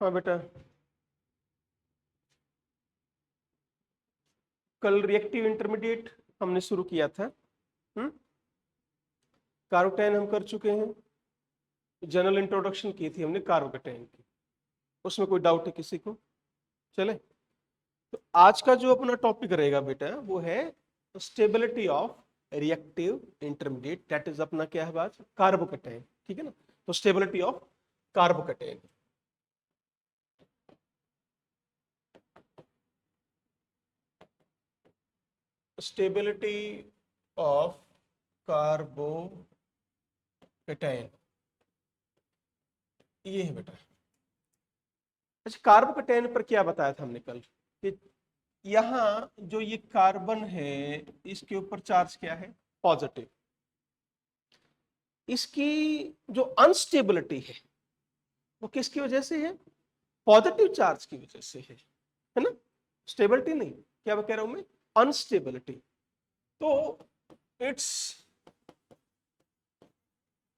हाँ बेटा, कल रिएक्टिव इंटरमीडिएट हमने शुरू किया था। कार्बोकैटायन हम कर चुके हैं, जनरल इंट्रोडक्शन की थी हमने कार्बोकैटायन की, उसमें कोई डाउट है किसी को? चले, तो आज का जो अपना टॉपिक रहेगा बेटा वो है stability of reactive intermediate, that is अपना क्या है बात, कार्बोकैटायन। ठीक है ना, तो stability of carbocation. Stability of carbocation, ये है बेटा। अच्छा, कार्बोकैटायन पर क्या बताया था हमने कल कि यहाँ जो ये कार्बन है इसके ऊपर चार्ज क्या है, पॉजिटिव। इसकी जो अनस्टेबिलिटी है वो किसकी वजह से है, पॉजिटिव चार्ज की वजह से है ना, स्टेबिलिटी नहीं, क्या कह रहा हूं मैं, अनस्टेबिलिटी। तो it's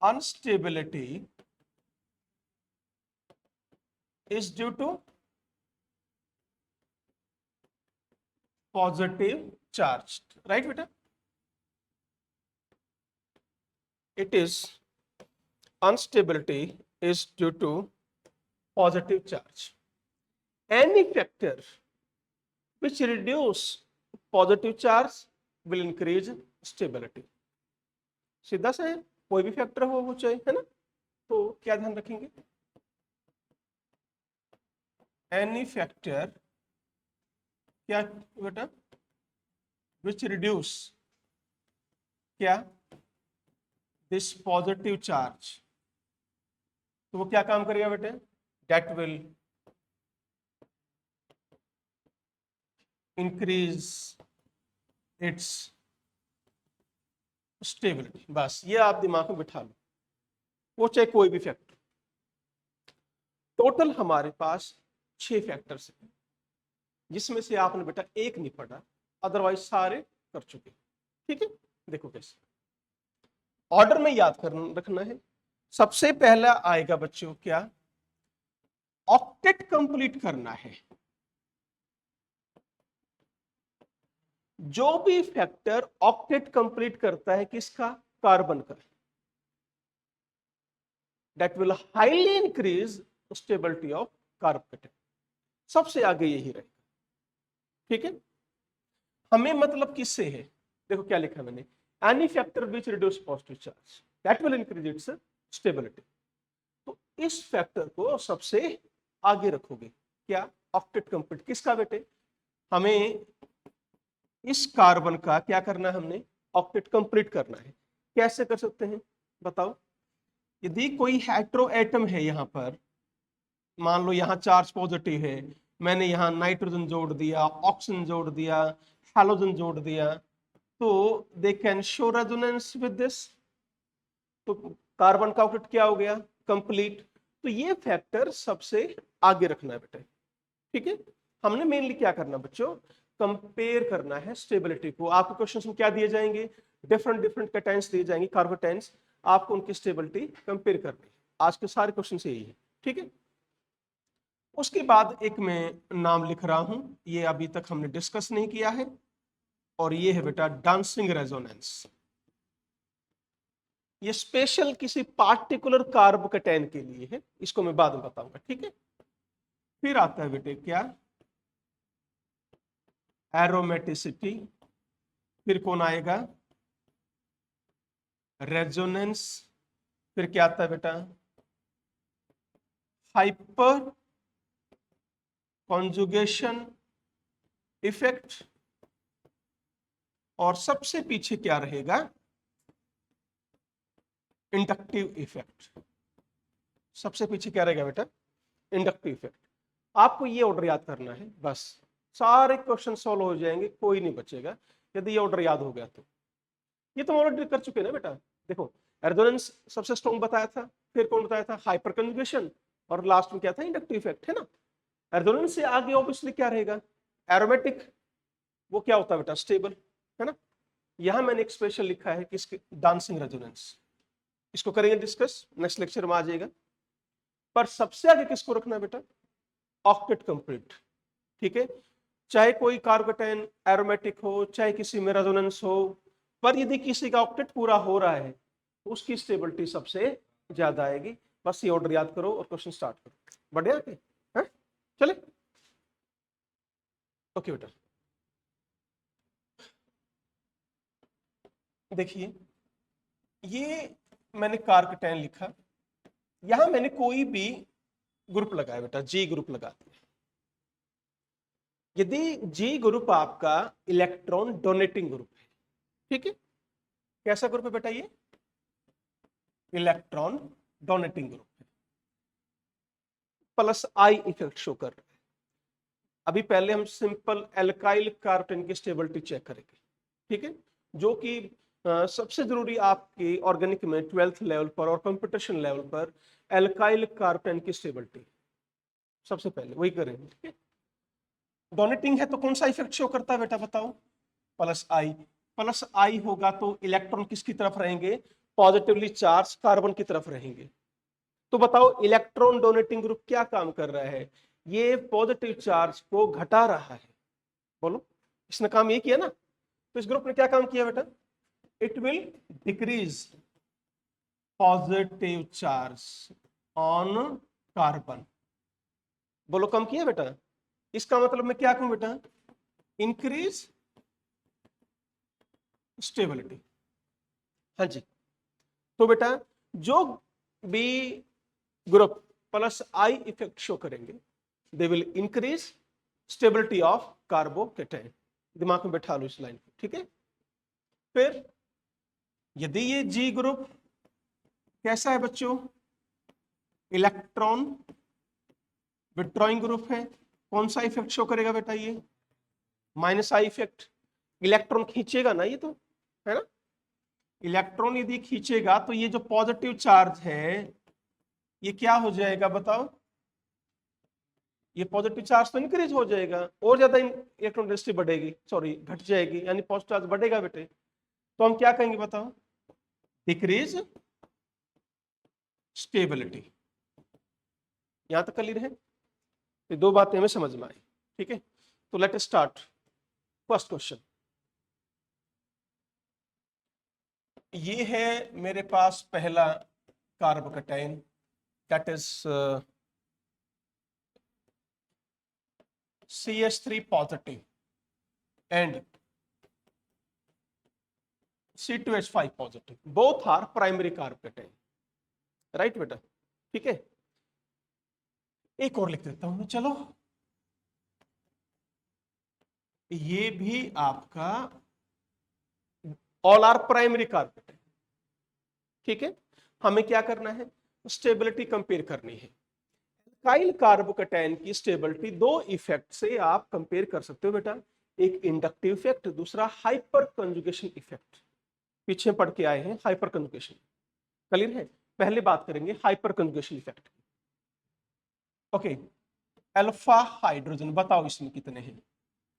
instability is due to positive charge, right beta? It is instability is due to positive charge. Any factor which reduce positive charge will increase stability. सीधा सा है, कोई भी फैक्टर हो वो चाहे, है ना, तो क्या ध्यान रखेंगे, एनी फैक्टर क्या बेटा, विच रिड्यूस क्या, दिस पॉजिटिव चार्ज, तो वो क्या काम करेगा बेटे, that will increase its stability. बस ये आप दिमाग में बिठा लो, वो चाहे कोई भी फैक्टर। टोटल हमारे पास 6 फैक्टर्स हैं, जिसमें से आपने बेटा एक नहीं पढ़ा, अदरवाइज सारे कर चुके। ठीक है, देखो कैसे ऑर्डर में याद कर रखना है। सबसे पहला आएगा बच्चों क्या, ऑक्टेट कंप्लीट करना है। जो भी फैक्टर ऑक्टेट कंप्लीट करता है किसका, कार्बन का, that will highly increase stability of carbocation. सबसे आगे यही रहेगा। ठीक है, हमें मतलब किससे है, देखो क्या लिखा मैंने, any factor which reduce positive charge that will increase its stability. तो इस फैक्टर को सबसे आगे रखोगे, क्या, ऑक्टेट कंप्लीट किसका बेटे, हमें इस कार्बन का क्या करना है, हमने ऑक्टेट कंप्लीट करना है। कैसे कर सकते हैं बताओ, यदि कोई हेटेरो एटम है यहां पर, मान लो यहां चार्ज पॉजिटिव है, मैंने यहां नाइट्रोजन जोड़ दिया, ऑक्सीजन जोड़ दिया, हैलोजन जोड़ दिया, तो they can show resonance with this, तो कार्बन का ऑक्टेट क्या हो गया, कंप्लीट। तो ये फैक्टर सबसे आगे रखना है बेटा। ठीक है, हमने मेनली क्या करना बच्चों, कंपेयर करना है स्टेबिलिटी को। आपके क्वेश्चन में क्या दिए जाएंगे, डिफरेंट डिफरेंट कैटायंस दिए जाएंगे, कार्बोकैटायंस, आपको उनकी स्टेबिलिटी कंपेयर करनी है। आज के सारे क्वेश्चन यही है। ठीक है, उसके बाद एक मैं नाम लिख रहा हूं, ये अभी तक हमने डिस्कस नहीं किया है, और ये है बेटा डांसिंग रेजोनेंस। ये स्पेशल किसी पार्टिकुलर कार्बोकैटायन के लिए है, इसको मैं बाद में बताऊंगा। ठीक है, फिर आता है बेटे क्या, एरोमेटिसिटी, फिर कौन आएगा, रेजोनेंस, फिर क्या आता है बेटा, हाइपर कॉन्जुगेशन इफेक्ट, और सबसे पीछे क्या रहेगा, इंडक्टिव इफेक्ट। सबसे पीछे क्या रहेगा बेटा, इंडक्टिव इफेक्ट। आपको ये ऑर्डर याद करना है, बस सारे क्वेश्चन सॉल्व हो जाएंगे, कोई नहीं बचेगा यदि ये ऑर्डर याद हो गया तो। ये तो ऑलरेडी कर चुके ना बेटा, देखो रेजोनेंस सबसे स्ट्रॉन्ग बताया था, फिर कौन बताया था, हाइपर कन्जुगेशन, और लास्ट में क्या था, इंडक्टिव इफेक्ट, है ना। रेजोनेंस से आगे ऑब्वियसली क्या रहेगा, एरोमेटिक, वो क्या होता है बेटा, स्टेबल, है ना। यहां मैंने एक स्पेशल लिखा है किसके, डांसिंग रेजोनेंस, इसको करेंगे डिस्कस, नेक्स्ट लेक्चर में आ जाएगा। पर सबसे आगे किसको रखना है बेटा, ऑक्टेट कंप्लीट, ठीक है। चाहे कोई कार्बोकेटायन एरोमेटिक हो, चाहे किसी में रेजोनेंस हो, पर यदि किसी का ऑक्टेट पूरा हो रहा है तो उसकी स्टेबिलिटी सबसे ज्यादा आएगी। बस ये ऑर्डर याद करो और क्वेश्चन स्टार्ट करो। बढ़िया के हैं? चले ओके बेटा, देखिए ये मैंने कार्बोकेटायन लिखा, यहां मैंने कोई भी ग्रुप लगाया बेटा, जी ग्रुप लगा दिया। यदि जी ग्रुप आपका इलेक्ट्रॉन डोनेटिंग ग्रुप है, ठीक है, कैसा ग्रुप है बेटा ये? इलेक्ट्रॉन डोनेटिंग ग्रुप है, प्लस आई इफेक्ट शो कर रहा है। अभी पहले हम सिंपल एल्काइल कार्बोकेटायन की स्टेबिलिटी चेक करेंगे, ठीक है, जो कि सबसे जरूरी आपके ऑर्गेनिक में 12th लेवल पर और कंप्यूटेशन लेवल पर एल्काइल कार्बोकेटायन की स्टेबिलिटी सबसे पहले वही करेंगे, ठीक है। डोनेटिंग है तो कौन सा इफेक्ट शो करता है बेटा बताओ? प्लस आई। प्लस आई होगा तो इलेक्ट्रॉन किसकी तरफ रहेंगे? पॉजिटिवली चार्ज कार्बन की तरफ रहेंगे। तो बताओ इलेक्ट्रॉन डोनेटिंग ग्रुप क्या काम कर रहा है? ये पॉजिटिव चार्ज को घटा रहा है। बोलो, इसने काम ये किया ना? तो इस ग्रुप ने क्या काम किया बेटा? It will decrease positive charge on carbon. बोलो कम किया बेटा? इसका मतलब मैं क्या कहूं बेटा? Increase stability. हाँ जी, तो बेटा जो भी group plus I effect show करेंगे they will increase stability of carbocation. दिमाग में बैठा लो इस लाइन को, ठीक है। फिर यदि ये जी ग्रुप कैसा है बच्चों? इलेक्ट्रॉन विथड्रॉइंग ग्रुप है, कौन सा इफेक्ट शो करेगा बेटा? ये माइनस आई इफेक्ट। इलेक्ट्रॉन खींचेगा ना ये, तो है ना। इलेक्ट्रॉन यदि खींचेगा तो ये जो पॉजिटिव चार्ज है ये क्या हो जाएगा बताओ? ये पॉजिटिव चार्ज तो इंक्रीज हो जाएगा, और ज्यादा इलेक्ट्रॉन डेंसिटी बढ़ेगी, सॉरी घट जाएगी, यानी पॉजिटिव चार्ज बढ़ेगा बेटे। तो हम क्या कहेंगे बताओ? Decrease stability. यहां तक क्लियर है? ये दो बातें हमें समझ में आई, ठीक है। तो let us start first question. ये है मेरे पास पहला carbocation, that is CH3 positive and C2H5 positive. Both are primary carbocation. Right बेटा, ठीक है। एक और लिख देता हूं मैं, चलो। ये भी आपका ऑल आर प्राइमरी कार्बोकेटायन, ठीक है। हमें क्या करना है? स्टेबिलिटी कंपेयर करनी है। एल्काइल कार्बोकेटायन की स्टेबिलिटी दो इफेक्ट से आप कंपेयर कर सकते हो बेटा, एक इंडक्टिव इफेक्ट, दूसरा हाइपर कंजुगेशन इफेक्ट। पीछे पढ़ के आए हैं हाइपर कंजुगेशन, क्लियर है। पहले बात करेंगे hyper conjugation effect. Okay, alpha hydrogen बताओ इसमें कितने हैं?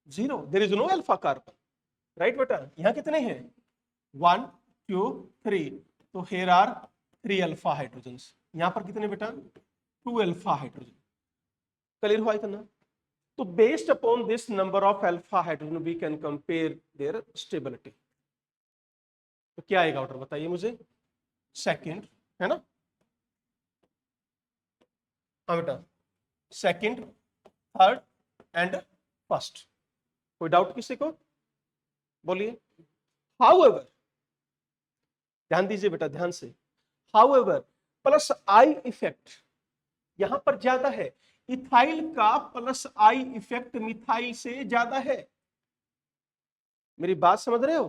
Zero, there is no alpha carbon, right बेटा। यहां कितने हैं? 1 2 3, तो हियर आर 3 अल्फा हाइड्रोजन्स। यहां पर कितने बेटा? 2 अल्फा हाइड्रोजन। क्लियर हुआ इतना? तो based upon this number of alpha hydrogen we can compare their stability. तो क्या आएगा ऑर्डर बताइए मुझे? सेकंड, है ना? हाँ बेटा, सेकंड, थर्ड एंड फर्स्ट। कोई डाउट किसी को? बोलिए। हाउएवर, ध्यान दीजिए बेटा, ध्यान से। हाउएवर प्लस आई इफेक्ट यहां पर ज्यादा है। इथाइल का प्लस आई इफेक्ट मिथाइल से ज्यादा है। मेरी बात समझ रहे हो?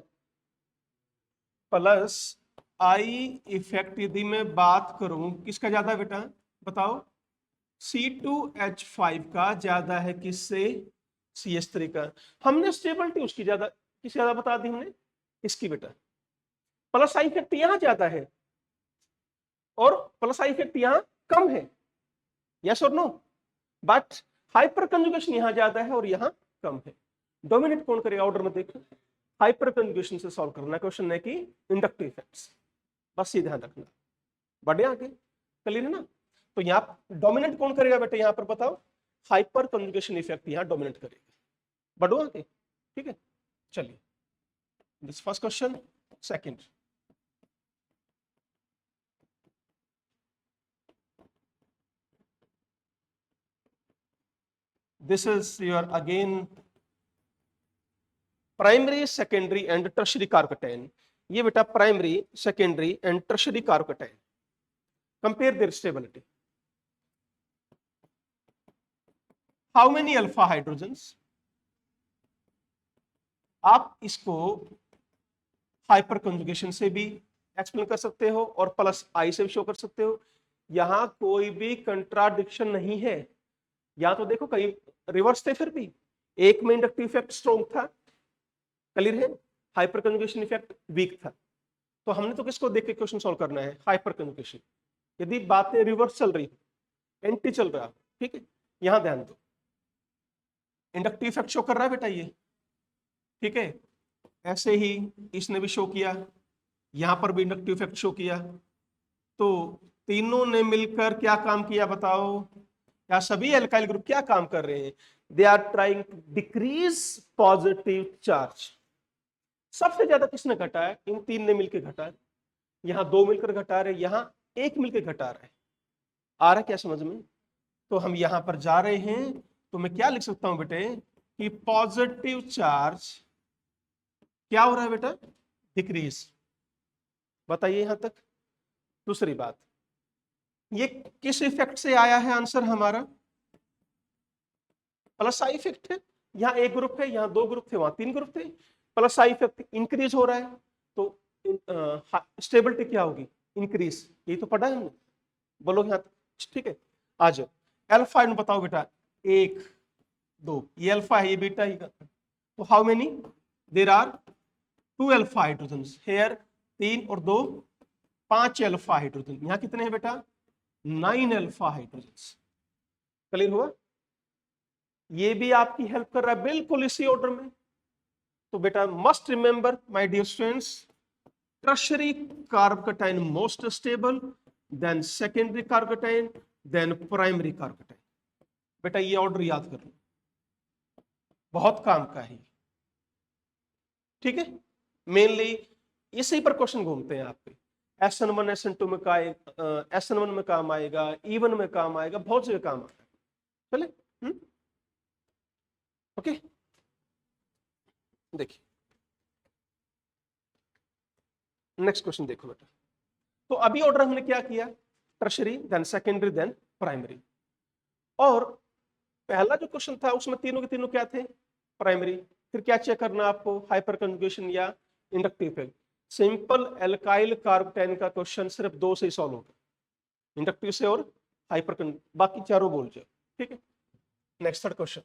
प्लस आई इफेक्ट यदि मैं बात करूं किसका ज्यादा है बेटा बताओ? C2H5 का ज्यादा है, किससे? CH3 का। हमने स्टेबिलिटी उसकी ज्यादा, किससे ज्यादा बता दी हमने? इसकी बेटा। प्लस आई इफेक्ट यहां ज्यादा है और प्लस आई इफेक्ट यहां कम है, यस और नो? बट हाइपर कंजुगेशन यहां ज्यादा है और यहां कम है। डोमिनेट कौन करेगा ऑर्डर में? देखो, हाइपर कंजुगेशन से सॉल्व करना क्वेश्चन है कि इंडक्टिव इफेक्ट्स, बस ये ध्यान रखना। बढ़िया, आगे क्लियर है ना? तो यहाँ डोमिनेंट कौन करेगा बेटा? यहां पर बताओ, हाइपर कंजुगेशन इफेक्ट यहाँ डोमिनेट करेगा। बढ़ो आगे, ठीक है। चलिए, this first question. Second, this is your again primary, secondary and tertiary carbocation. ये बेटा primary, secondary and tertiary carbocation, compare their stability. How many alpha hydrogens? आप इसको हाइपर कंजुगेशन से भी एक्सप्लेन कर सकते हो और प्लस आई से भी शो कर सकते हो। यहां कोई भी कंट्राडिक्शन नहीं है। यहां तो देखो कहीं रिवर्स थे, फिर भी एक में इंडक्टिव इफेक्ट स्ट्रॉन्ग था, क्लियर है, हाइपर कंजुगेशन इफेक्ट वीक था। तो हमने तो किसको देख के क्वेश्चन सॉल्व करना है? Hyper conjugation. यदि बातें रिवर्स चल रही, एंटी चल रहा, ठीक है, यहां ध्यान दो, इंडक्टिव इफेक्ट शो कर रहा है बेटा ये, ठीक है। ऐसे ही इसने भी शो किया, यहां पर भी इंडक्टिव इफेक्ट शो किया। तो तीनों ने मिलकर क्या काम किया बताओ? या सभी एल्काइल ग्रुप क्या काम कर रहे हैं? They are trying to decrease positive charge. सबसे ज्यादा किसने घटा है? इन तीन ने मिलकर घटा है। यहां दो मिलकर घटा रहे, यहां एक मिलकर घटा रहे। आ रहा क्या समझ में? तो हम यहां पर जा रहे हैं, तो मैं क्या लिख सकता हूं बेटे कि पॉजिटिव चार्ज क्या हो रहा है बेटा? डिक्रीज। बताइए यहां तक। दूसरी बात, ये किस इफेक्ट से आया है आंसर हमारा? प्लस आई इफेक्ट है। यहां एक ग्रुप है, यहां दो ग्रुप थे, वहां तीन ग्रुप थे। प्लस आई इफेक्ट इंक्रीज हो रहा है, तो स्टेबिलिटी क्या होगी? इंक्रीज। यही तो पढ़ा है हमने, बोलो यहां तक, ठीक है। आ जाओ, अल्फा में बताओ बेटा, एक दो, ये अल्फा है, ये बीटा ही। तो how many? There are two alpha hydrogen here, तीन और दो, पांच अल्फा हाइड्रोजन। यहां कितने हैं बेटा? 9 अल्फा हाइड्रोजन। क्लियर हुआ? ये भी आपकी हेल्प कर रहा है बिल्कुल इसी ऑर्डर में। तो बेटा must remember my dear students, tertiary carbocation most stable, then secondary carbocation, then primary carbocation. बेटा ये ऑर्डर याद कर लो, बहुत काम का है, ठीक है। मेनली इसी पर क्वेश्चन घूमते हैं आपके। SN1 SN2 में का SN1 में काम आएगा, E1 में काम आएगा, बहुत जगह काम आता है। चले, ओके। देखिए नेक्स्ट क्वेश्चन देखो बेटा। तो अभी ऑर्डर हमने क्या किया? Tertiary, then secondary, then primary. और पहला जो क्वेश्चन था उसमें तीनों के तीनों क्या थे? प्राइमरी। फिर क्या चेक करना आपको? हाइपर कंजुगेशन या inductive effect. Simple alkyl carbocation का क्वेश्चन सिर्फ दो से ही सॉल्व होगा, इंडक्टिव से और हाइपर, बाकी चारों बोल जाओ, ठीक है। नेक्स्ट थर्ड क्वेश्चन,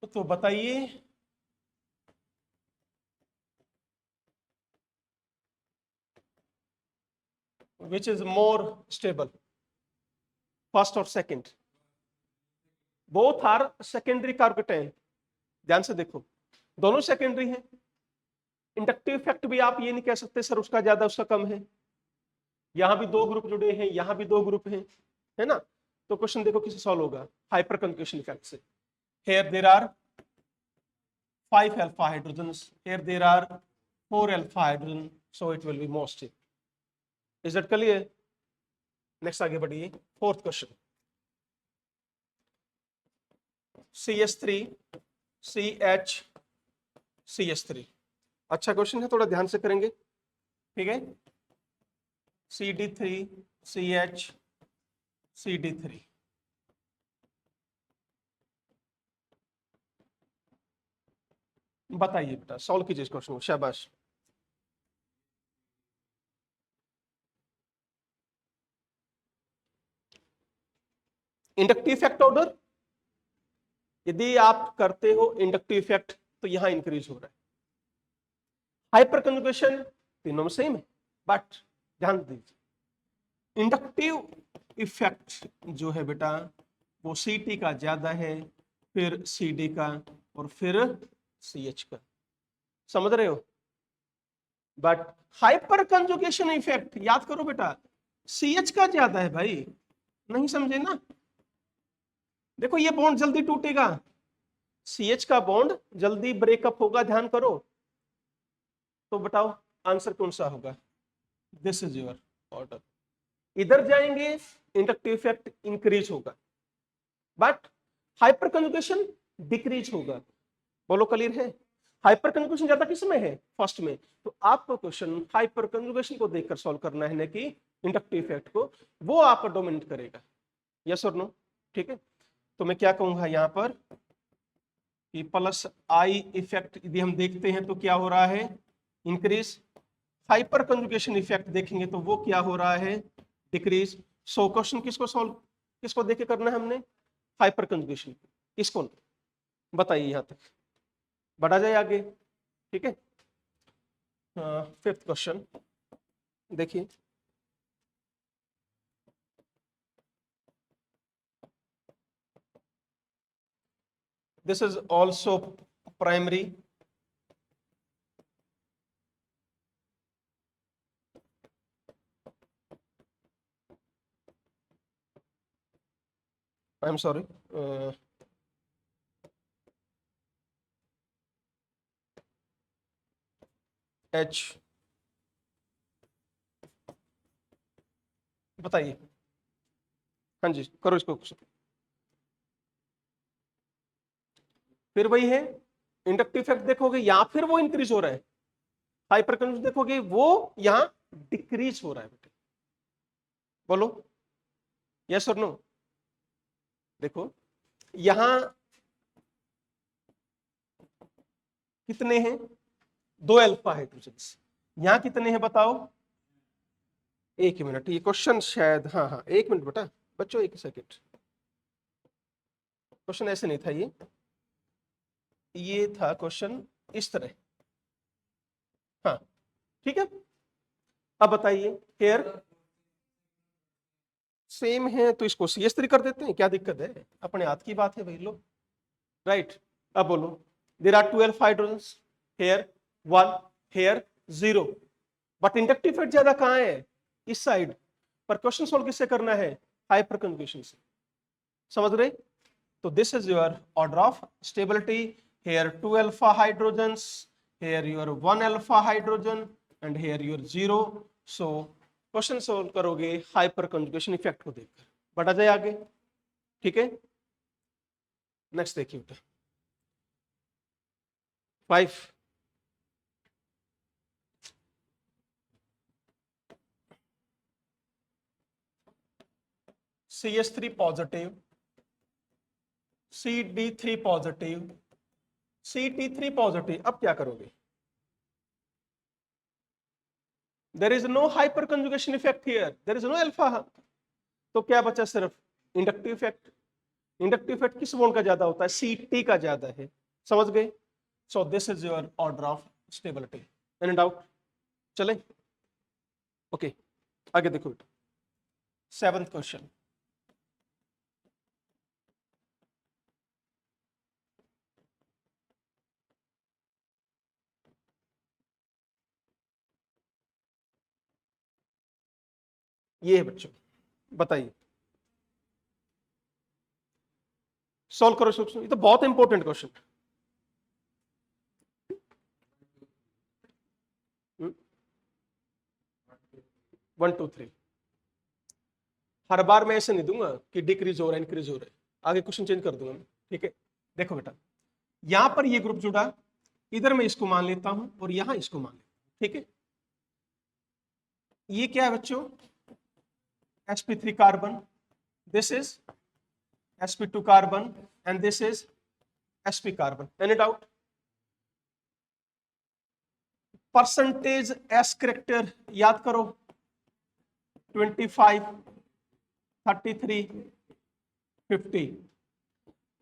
तो बताइए which is more stable, first और second? Both are secondary carbocation. ध्यान से देखो, दोनों सेकेंडरी हैं। इंडक्टिव इफेक्ट भी आप ये नहीं कह सकते सर उसका ज्यादा उसका कम है। यहां भी दो ग्रुप जुड़े हैं, यहां भी दो ग्रुप हैं, है ना। तो क्वेश्चन देखो किसे सॉल्व होगा? हाइपर कंजुगेशन इफेक्ट से। Here there are 5 alpha hydrogens, here there are 4 alpha hydrogen, so it will be more stable. Is that clear? Next आगे बढ़िए, fourth question. CH3 CH CH3, अच्छा क्वेश्चन है, थोड़ा ध्यान से करेंगे, ठीक है। CD3 CH CD3, बताइए बेटा, सॉल्व कीजिए इस क्वेश्चन को, शाबाश। इंडक्टिव इफेक्ट ऑर्डर, यदि आप करते हो इंडक्टिव इफेक्ट तो यहां इंक्रीज हो रहा है। हाइपर कंजुगेशन तीनों में सेम है, बट ध्यान दीजिए इंडक्टिव इफेक्ट जो है बेटा वो CT का ज्यादा है, फिर CD का, और फिर CH का। समझ रहे हो? बट हाइपर कंजुगेशन इफेक्ट याद करो बेटा, CH का ज्यादा है भाई, नहीं समझे ना? देखो ये बॉन्ड जल्दी टूटेगा, CH का बॉन्ड जल्दी ब्रेकअप होगा, ध्यान करो। तो बताओ आंसर कौन सा होगा? This is your order. इधर जाएंगे इंडक्टिव इफेक्ट इंक्रीज होगा, बट हाइपर कंजुगेशन डिक्रीज होगा। बोलो क्लियर है? हाइपर कंजुगेशन ज्यादा किस में है? फर्स्ट में। तो आपको क्वेश्चन हाइपर कंजुगेशन को देखकर सॉल्व करना है, ना कि इंडक्टिव इफेक्ट को, वो आपका डोमिनेट करेगा। यस और नो? ठीक है, तो मैं क्या कहूंगा यहाँ पर कि प्लस आई इफेक्ट यदि हम देखते हैं तो क्या हो रहा है? इंक्रीज। हाइपर कंजुगेशन इफेक्ट देखेंगे तो वो क्या हो रहा है? डिक्रीज। सो क्वेश्चन किसको देख के करना है हमने? Hyper conjugation. किसको? बताइए यहां तक, बढ़ा जाए आगे। ठीक है, फिफ्थ क्वेश्चन देखिए। This is also primary. I am sorry, H. बताइए, हाँ जी करो इसको। फिर वही है, इंडक्टिव इफेक्ट देखोगे या फिर वो इंक्रीज हो रहा है, हाइपर कंजुगेशन देखोगे वो यहां डिक्रीज हो रहा है। बेटे बोलो यस और नो? देखो यहां कितने हैं? 2 अल्फा हाइड्रोजन। यहां कितने हैं बताओ? एक मिनट, ये क्वेश्चन शायद, हाँ हाँ एक मिनट बेटा, बच्चों एक सेकेंड, क्वेश्चन ऐसे नहीं था ये था क्वेश्चन इस तरह। हाँ ठीक है, अब बताइए। हेयर सेम है तो इसको CH3 कर देते हैं, क्या दिक्कत है? अपने हाथ की बात है भाई लो। राइट, अब बोलो। There are 12 hydrogens, here 1, here 0, but inductive effect ज्यादा कहां है? इस साइड पर। क्वेश्चन सोल्व किससे करना है? हाइपर कंजुगेशन से। समझ रहे? तो this is your order of stability. Here 2 alpha hydrogens, here your 1 alpha hydrogen and here your 0। So question solve करोगे हाइपर कंजुगेशन इफेक्ट को देखकर। बढ़ा जाए आगे। ठीक है, नेक्स्ट देखिए बेटा 5। CH3 positive, CD3 positive, CT3 positive. अब क्या करोगे? There is no hyper conjugation effect here, there is no alpha. तो क्या बचा? सिर्फ इंडक्टिव इफेक्ट। इंडक्टिव इफेक्ट किस बॉन्ड का ज्यादा होता है? CT का ज्यादा है। समझ गए? सो this is your order of stability. Any doubt? चले ओके, आगे देखो। 7th question. ये है बच्चों, बताइए सॉल्व करो क्वेश्चन। ये तो बहुत इंपॉर्टेंट क्वेश्चन। 1 2 3। हर बार मैं ऐसे नहीं दूंगा कि डिक्रीज हो रहा है इंक्रीज हो रहा है, आगे क्वेश्चन चेंज कर दूंगा मैं। ठीक है, देखो बेटा यहां पर ये ग्रुप जुड़ा, इधर मैं इसको मान लेता हूं और यहां इसको मान लेता हूं। ठीक है, ये क्या है बच्चों? sp3 carbon, this is sp2 carbon and this is sp carbon. Any doubt? Percentage S character याद करो, 25, 33, 50।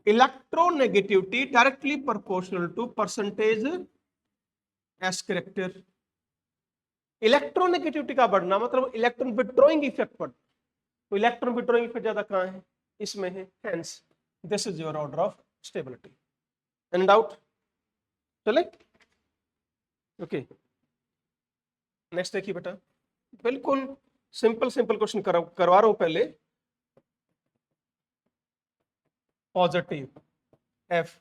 Electronegativity directly proportional to percentage S character. Electronegativity का बढ़ना मतलब इलेक्ट्रॉन विड्रॉइंग इफेक्ट बढ़ना। तो इलेक्ट्रॉन विड्रॉइंग इफेक्ट ज्यादा कहां है? इसमें है, hence this is your order of stability. Any doubt? चले ओके, नेक्स्ट देखिए बेटा। बिल्कुल सिंपल सिंपल क्वेश्चन करवा रहा हूं पहले, positive F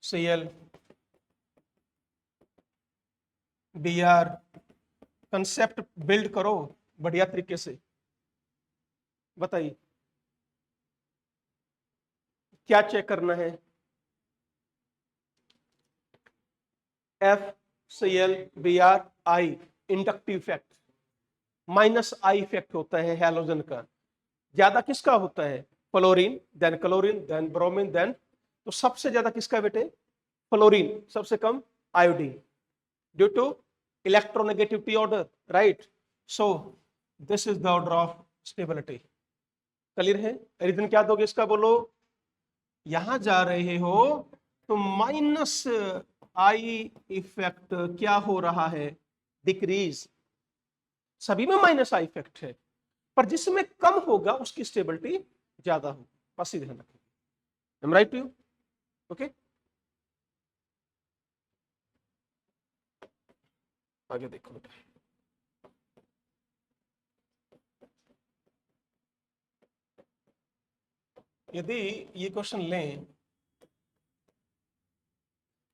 C L B R. Concept build करो बढ़िया तरीके से, बताइए क्या चेक करना है। F C L B R I inductive effect, minus I effect होता है हैलोजन का। ज्यादा किसका होता है? क्लोरीन देन ब्रोमीन देन, तो सबसे ज्यादा किसका बेटे? फ्लोरीन, सबसे कम iodine, due to electronegativity order, right. So this is the order of stability. Clear है? रीजन क्या दोगे इसका, बोलो। यहां जा रहे हो तो माइनस आई इफेक्ट क्या हो रहा है? डिक्रीज। सभी में माइनस आई इफेक्ट है, पर जिसमें कम होगा उसकी स्टेबिलिटी ज्यादा होगी। बस ही ध्यान रखना। Am right to you? Okay, आगे देखो बेटा। यदि ये क्वेश्चन लें,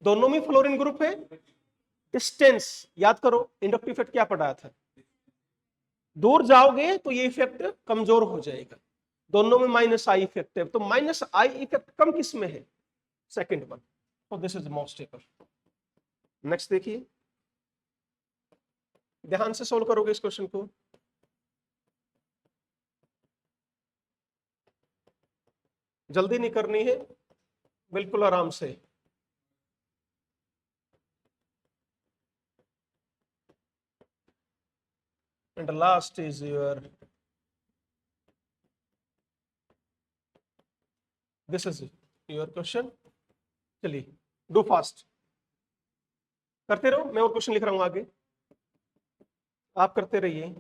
दोनों में फ्लोरीन ग्रुप है, डिस्टेंस याद करो, इंडक्टिव इफेक्ट क्या पढ़ाया था? दूर जाओगे तो ये इफेक्ट कमजोर हो जाएगा। दोनों में माइनस आई इफेक्ट है, तो माइनस आई इफेक्ट कम किस में है? Second one. तो this is most stable. Next देखिए, ध्यान से सोल्व करोगे इस क्वेश्चन को। जल्दी नहीं करनी है, बिल्कुल आराम से। And last is your, this is your question. चलिए डू फास्ट, करते रहो, मैं और क्वेश्चन लिख रहा हूं आगे, आप करते रहिए।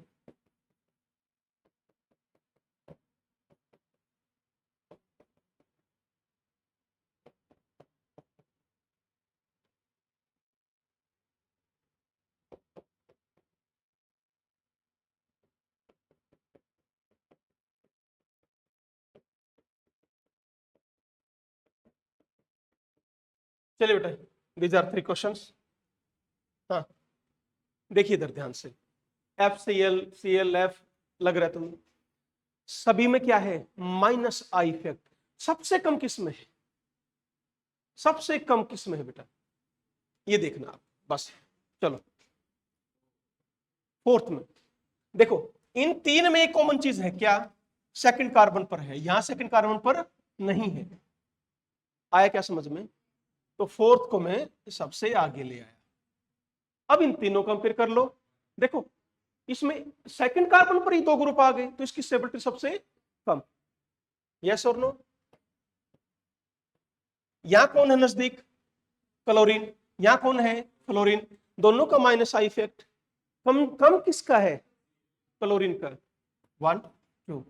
चलिए बेटा, दीज आर थ्री क्वेश्चंस। हाँ, देखिए इधर ध्यान से। एफ सी एल एफ लग रहा है तुम्हें, सभी में क्या है? Minus I effect. सबसे कम किस में है? सबसे कम किस में है बेटा? ये देखना आप बस। चलो फोर्थ में देखो, इन तीन में एक कॉमन चीज है क्या? सेकंड कार्बन पर है, यहां सेकंड कार्बन पर नहीं है। आया क्या समझ में? तो फोर्थ को मैं सबसे आगे ले आया। अब इन तीनों को कंपेयर कर लो। देखो इसमें सेकंड कार्बन पर ही दो ग्रुप आ गए, तो इसकी स्टेबिलिटी सबसे कम। यस और नो? यहां कौन है नजदीक? क्लोरीन। यहां कौन है? फ्लोरीन। दोनों का माइनस आई इफेक्ट। कम कम किसका है? क्लोरीन का। 1 2,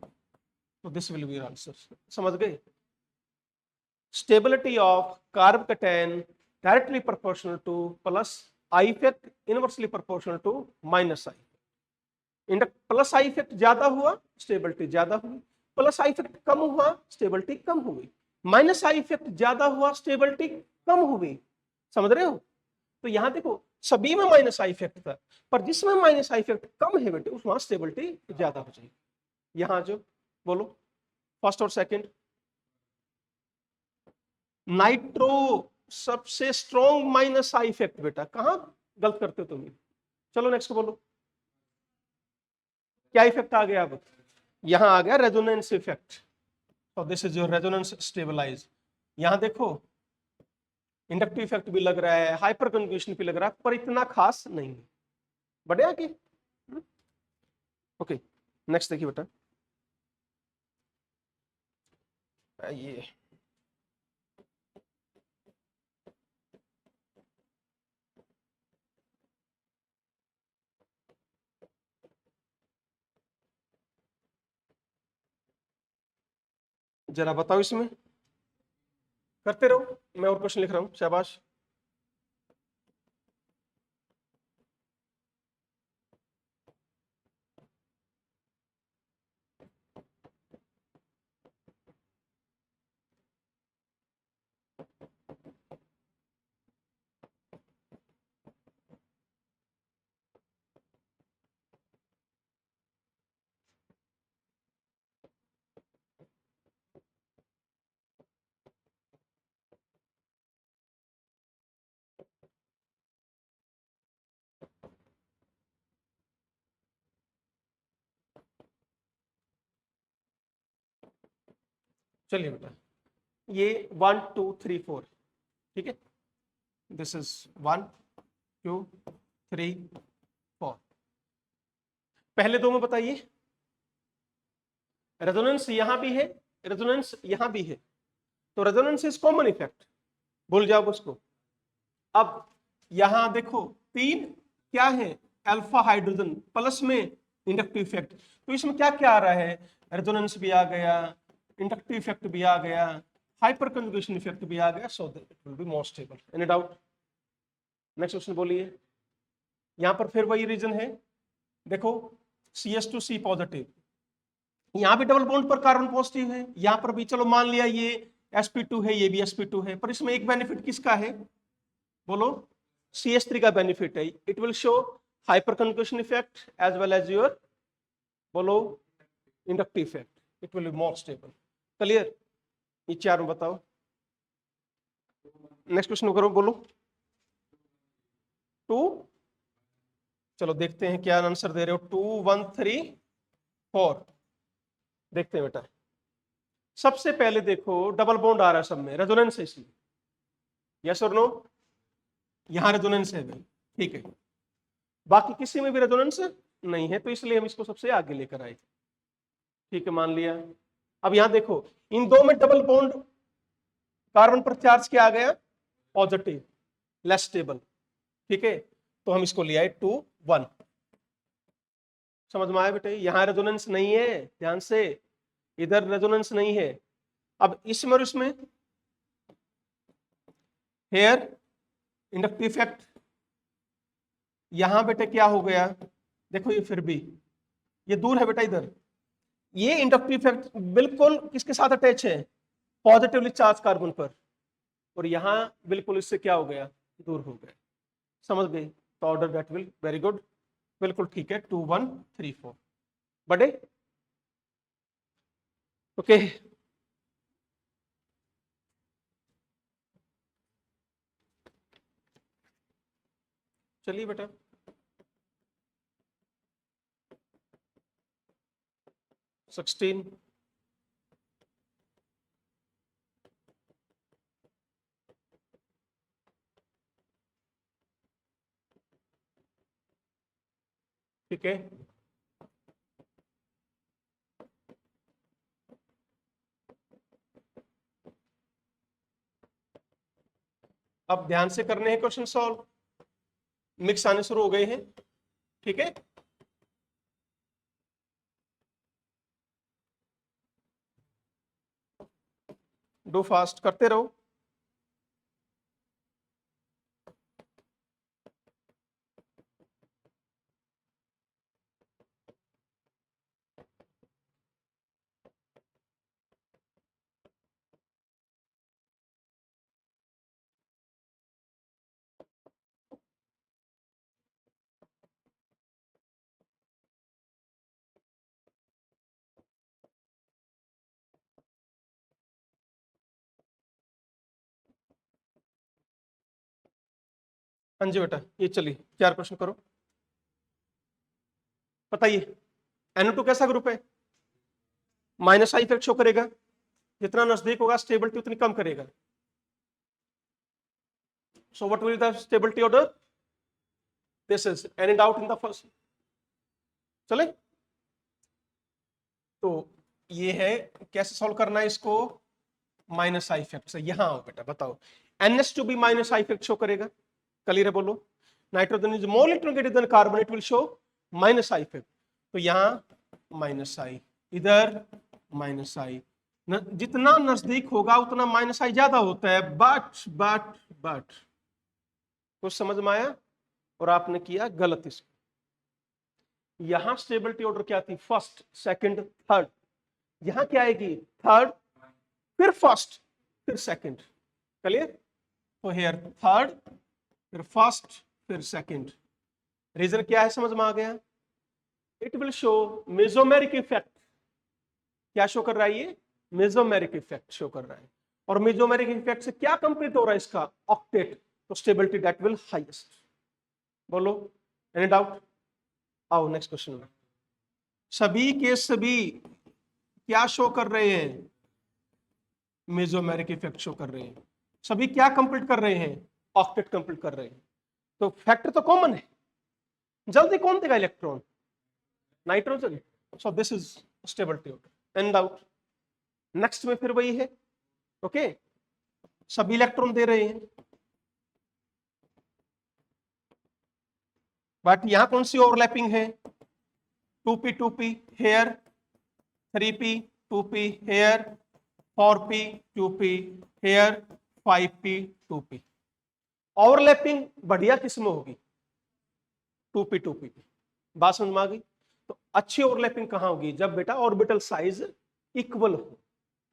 तो दिस विल बी आंसर। समझ गए? Stability of carbocation directly proportional to plus I effect, inversely proportional to minus I. Plus I effect ज्यादा हुआ, स्टेबिलिटी ज्यादा हुई। प्लस आई इफेक्ट कम हुआ, स्टेबिलिटी कम हुई। माइनस आई इफेक्ट ज्यादा हुआ, स्टेबिलिटी कम हुई। समझ रहे हो? तो यहां देखो, सभी में माइनस आई इफेक्ट था, पर जिसमें माइनस आई इफेक्ट कम है बेटे, उस वहां स्टेबिलिटी ज्यादा हो जाएगी। यहां जो बोलो, फर्स्ट और सेकंड। नाइट्रो सबसे स्ट्रॉन्ग माइनस आई इफेक्ट बेटा, कहां गलत करते हो तुम? चलो नेक्स्ट बोलो, क्या इफेक्ट आ गया? अब यहां आ गया रेजोनेंस इफेक्ट। तो this is your resonance stabilize. यहां देखो, इंडक्टिव इफेक्ट भी लग रहा है, हाइपर कन्फ्यूजन भी लग रहा है, पर इतना खास नहीं है। बढ़िया की ओके। नेक्स्ट देखिए बेटा, ये जरा बताओ, इसमें करते रहो, मैं और क्वेश्चन लिख रहा हूं। शाबाश। चलिए बेटा, ये 1 2 3 4, ठीक है, दिस इज 1 2 3 4। पहले दो में बताइए, रेजोनेंस यहां भी है, रेजोनेंस यहां भी है, तो रेजोनेंस इज कॉमन इफेक्ट, भूल जाओ उसको। अब यहां देखो 3 क्या है, अल्फा हाइड्रोजन प्लस में इंडक्टिव इफेक्ट, तो इसमें क्या क्या आ रहा है, रेजोनेंस भी आ गया, इंडक्टिव इफेक्ट भी आ गया, हाइपर कंजुगेशन इफेक्ट भी आ गया, so that it will be more stable. Any doubt? Next question बोलिए। यहां पर फिर वही रीजन है, देखो CH2C पॉजिटिव, यहां भी डबल बॉन्ड पर कार्बन पॉजिटिव है, यहां पर भी चलो मान लिया ये sp2 है, ये भी sp2 है, पर इसमें एक बेनिफिट किसका है, बोलो, CH3 का बेनिफिट है, it will show hyper conjugation effect as well as your, बोलो, inductive effect, it will be more stable. Clear? ये चार में बताओ। नेक्स्ट क्वेश्चन करो, बोलो। 2, चलो देखते हैं क्या आंसर दे रहे हो, 2 1 3 4, देखते हैं बेटा। सबसे पहले देखो डबल बॉन्ड आ रहा है सब में, रेजोनेंस है इसलिए, यस और नो, यहां रेजोनेंस है भाई, ठीक है, बाकी किसी में भी रेजोनेंस नहीं है, तो इसलिए हम इसको सबसे आगे लेकर आए, ठीक है, मान लिया। अब यहां देखो इन दो में डबल बॉन्ड कार्बन पर चार्ज क्या आ गया, पॉजिटिव, लेस स्टेबल, ठीक है, तो हम इसको ले आए 2 1। समझ में आया बेटे? यहां रेजोनेंस नहीं है, ध्यान से, इधर रेजोनेंस नहीं है। अब इसमें और इसमें हेयर इंडक्टिव इफेक्ट, यहां बेटे क्या हो गया, देखो ये फिर भी ये दूर है बेटा, इधर ये इंडक्टिव इफेक्ट बिल्कुल किसके साथ अटैच है, पॉजिटिवली चार्ज कार्बन पर, और यहां बिल्कुल इससे क्या हो गया, दूर हो गया। समझ गए? तो order that will, very good, बिल्कुल ठीक है, 2 1 3 4 बड़े, ओके। चलिए बेटा, सिक्सटीन, ठीक है, अब ध्यान से करने हैं क्वेश्चन सॉल्व, मिक्स आने शुरू हो गए हैं, ठीक है, डू फास्ट, करते रहो। हाँ जी बेटा, ये चलिए 4 प्रश्न करो, बताइए। NO2 कैसा ग्रुप है, माइनस आई इफेक्ट शो करेगा, जितना नजदीक होगा स्टेबिलिटी उतनी कम करेगा। So what will the stability order, this is, any doubt in the first, चले, तो ये है, कैसे सॉल्व करना है इसको, माइनस आई इफेक्ट से। यहां आओ बेटा, बताओ, NH2 भी माइनस आई इफेक्ट शो करेगा, क्लियर है, बोलो। Nitrogen is more electronegative than carbon, it will show minus I effect, तो यहां माइनस आई, इधर माइनस आई, जितना नजदीक होगा उतना माइनस आई ज्यादा होता है, बट कुछ समझ में आया, और आपने किया गलत इसको। यहां स्टेबिलिटी ऑर्डर क्या थी, फर्स्ट सेकंड थर्ड, यहां क्या आएगी, थर्ड फिर फर्स्ट फिर सेकंड, क्लियर, तो हेयर थर्ड फिर फर्स्ट फिर सेकंड, रीजन क्या है, समझ में आ गया। It will show mesomeric effect, क्या शो कर रहा है ये, मेसोमेरिक इफेक्ट शो कर रहा है, और मेसोमेरिक इफेक्ट से क्या कंप्लीट हो रहा है इसका, ऑक्टेट, तो स्टेबिलिटी दैट विल हाईएस्ट, बोलो, एनी डाउट? आओ नेक्स्ट क्वेश्चन में, सभी के सभी क्या शो कर रहे हैं, मेसोमेरिक इफेक्ट शो कर रहे हैं, सभी क्या कंप्लीट कर रहे हैं, ऑक्टेट कंप्लीट कर रहे हैं। तो फैक्टर तो कॉमन है, जल्दी कौन देगा electron, nitrogen. So this is stability of N doubt. Next में फिर वही है, ओके सभी इलेक्ट्रॉन दे रहे हैं, बट यहां कौन सी ओवरलैपिंग है, 2p 2p hair, 3p 2p hair, 4p 2p hair, 5p 2p। Overlapping बढ़िया किस्म होगी 2p 2p। बात समझ में आ गई। तो अच्छी ओवरलैपिंग कहां होगी, जब बेटा ऑर्बिटल साइज इक्वल हो,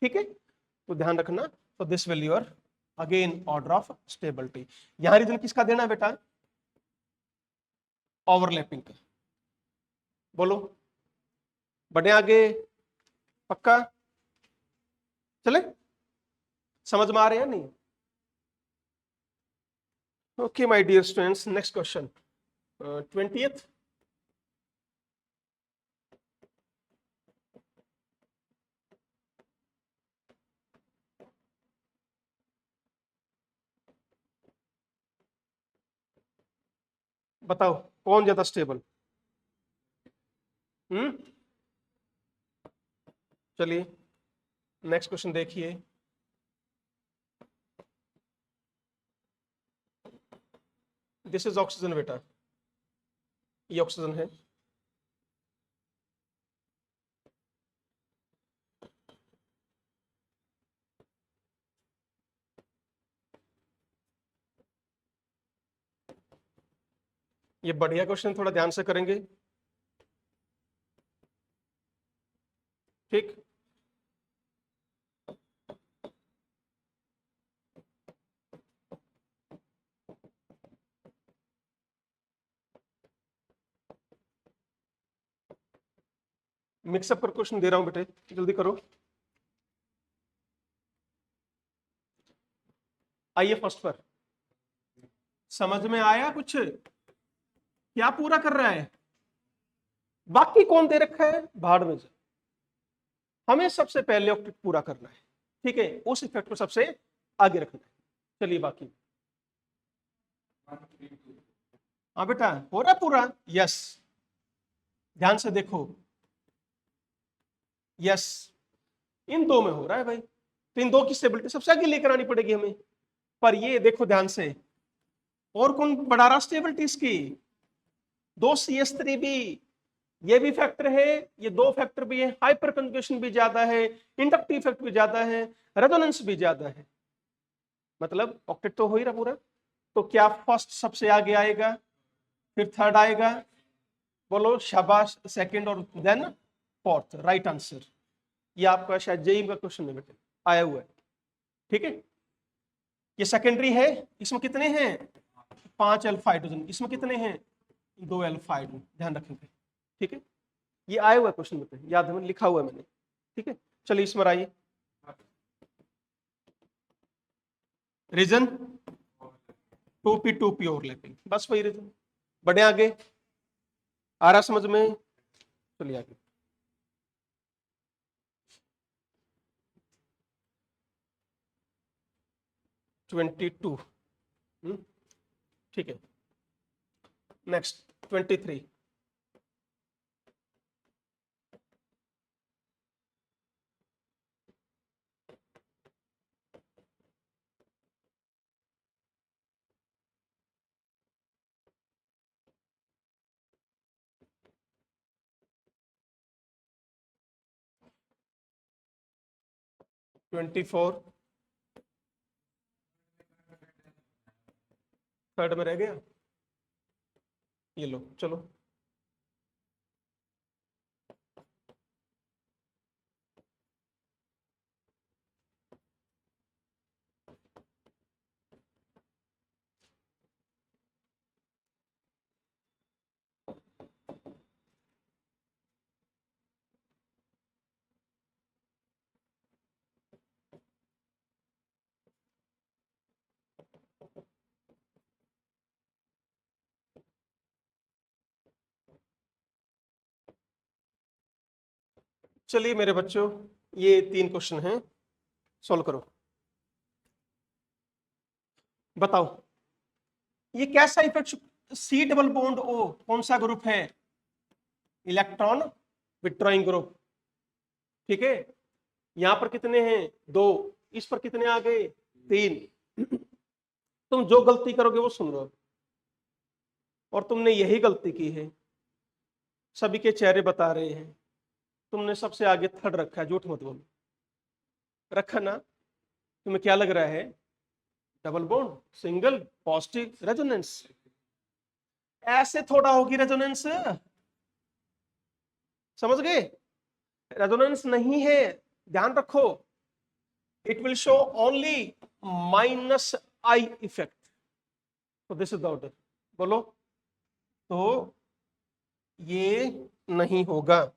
ठीक है। तो ध्यान रखना, तो this will your again order of stability. यहां रीजन किसका देना है बेटा, ओवरलैपिंग का। बोलो बढ़े आगे, पक्का चले, समझ में आ रहे हैं नहीं। Okay my dear students, next question 20th। बताओ कौन ज्यादा स्टेबल। चलिए नेक्स्ट क्वेश्चन देखिए। दिस इज ऑक्सीजन बेटा, ये ऑक्सीजन है। ये बढ़िया क्वेश्चन, थोड़ा ध्यान से करेंगे, ठीक। मिक्सअप कर क्वेश्चन दे रहा हूं बेटे, जल्दी करो। आइए फर्स्ट पर, समझ में आया कुछ, क्या पूरा कर रहा है, बाकी कौन दे रखा है भाड़ में जा। हमें सबसे पहले ऑक्टेट पूरा करना है, ठीक है, उस इफेक्ट को सबसे आगे रखना है। चलिए बाकी, हाँ बेटा हो रहा पूरा, यस ध्यान से देखो, यस इन दो में हो रहा है भाई। तो इन दो की स्टेबिलिटी सबसे आगे लेकर आनी पड़ेगी हमें। पर ये देखो ध्यान से, और कौन बढ़ा रहा स्टेबिलिटी इसकी, दो CH3 भी, ये भी फैक्टर है, ये दो फैक्टर भी है, हाइपर कंजुगेशन भी ज्यादा है, इंडक्टिव इफेक्ट भी ज्यादा है, रेजोनेंस भी ज्यादा है, मतलब ऑक्टेट तो हो ही रहा पूरा। तो क्या फर्स्ट सबसे आगे आएगा, फिर थर्ड आएगा, बोलो शाबाश, सेकंड और देन फोर्थ, राइट आंसर। ये आपका शायद जेई का क्वेश्चन में बेटे आया हुआ है, ठीक है। ये सेकेंडरी है, इसमें कितने हैं 5 अल्फा हाइड्रोजन, इसमें कितने हैं 2 अल्फा हाइड्रोजन, ध्यान रखेंगे, ठीक है। ये आया हुआ है क्वेश्चन में, याद है, मैंने लिखा हुआ है मैंने, ठीक है। चलिए इसमें आइए, रीजन 2p ओवरलैपिंग, बस वही रीजन। बढ़े आगे, आ रहा समझ में, चलिए आगे। ट्वेंटी टू, ठीक है। नेक्स्ट 23, ट्वेंटी फोर, थर्ड में रह गया, ये लो चलो। चलिए मेरे बच्चों, ये 3 क्वेश्चन हैं, सोल्व करो, बताओ ये कैसा effect, C double bond O कौन सा ग्रुप है, इलेक्ट्रॉन विथड्रॉइंग ग्रुप, ठीक है। यहां पर कितने हैं, 2, इस पर कितने आ गए, 3। तुम जो गलती करोगे वो सुन लो, और तुमने यही गलती की है, सभी के चेहरे बता रहे हैं, तुमने सबसे आगे थर्ड रखा है, झूठ मत बोलो, रखा ना। तुम्हें क्या लग रहा है, double bond, single, positive resonance, ऐसे थोड़ा होगी रेजोनेंस, समझ गए, रेजोनेंस नहीं है, ध्यान रखो, it will show only minus I effect, तो दिस इज द ऑर्डर, बोलो, तो ये नहीं होगा,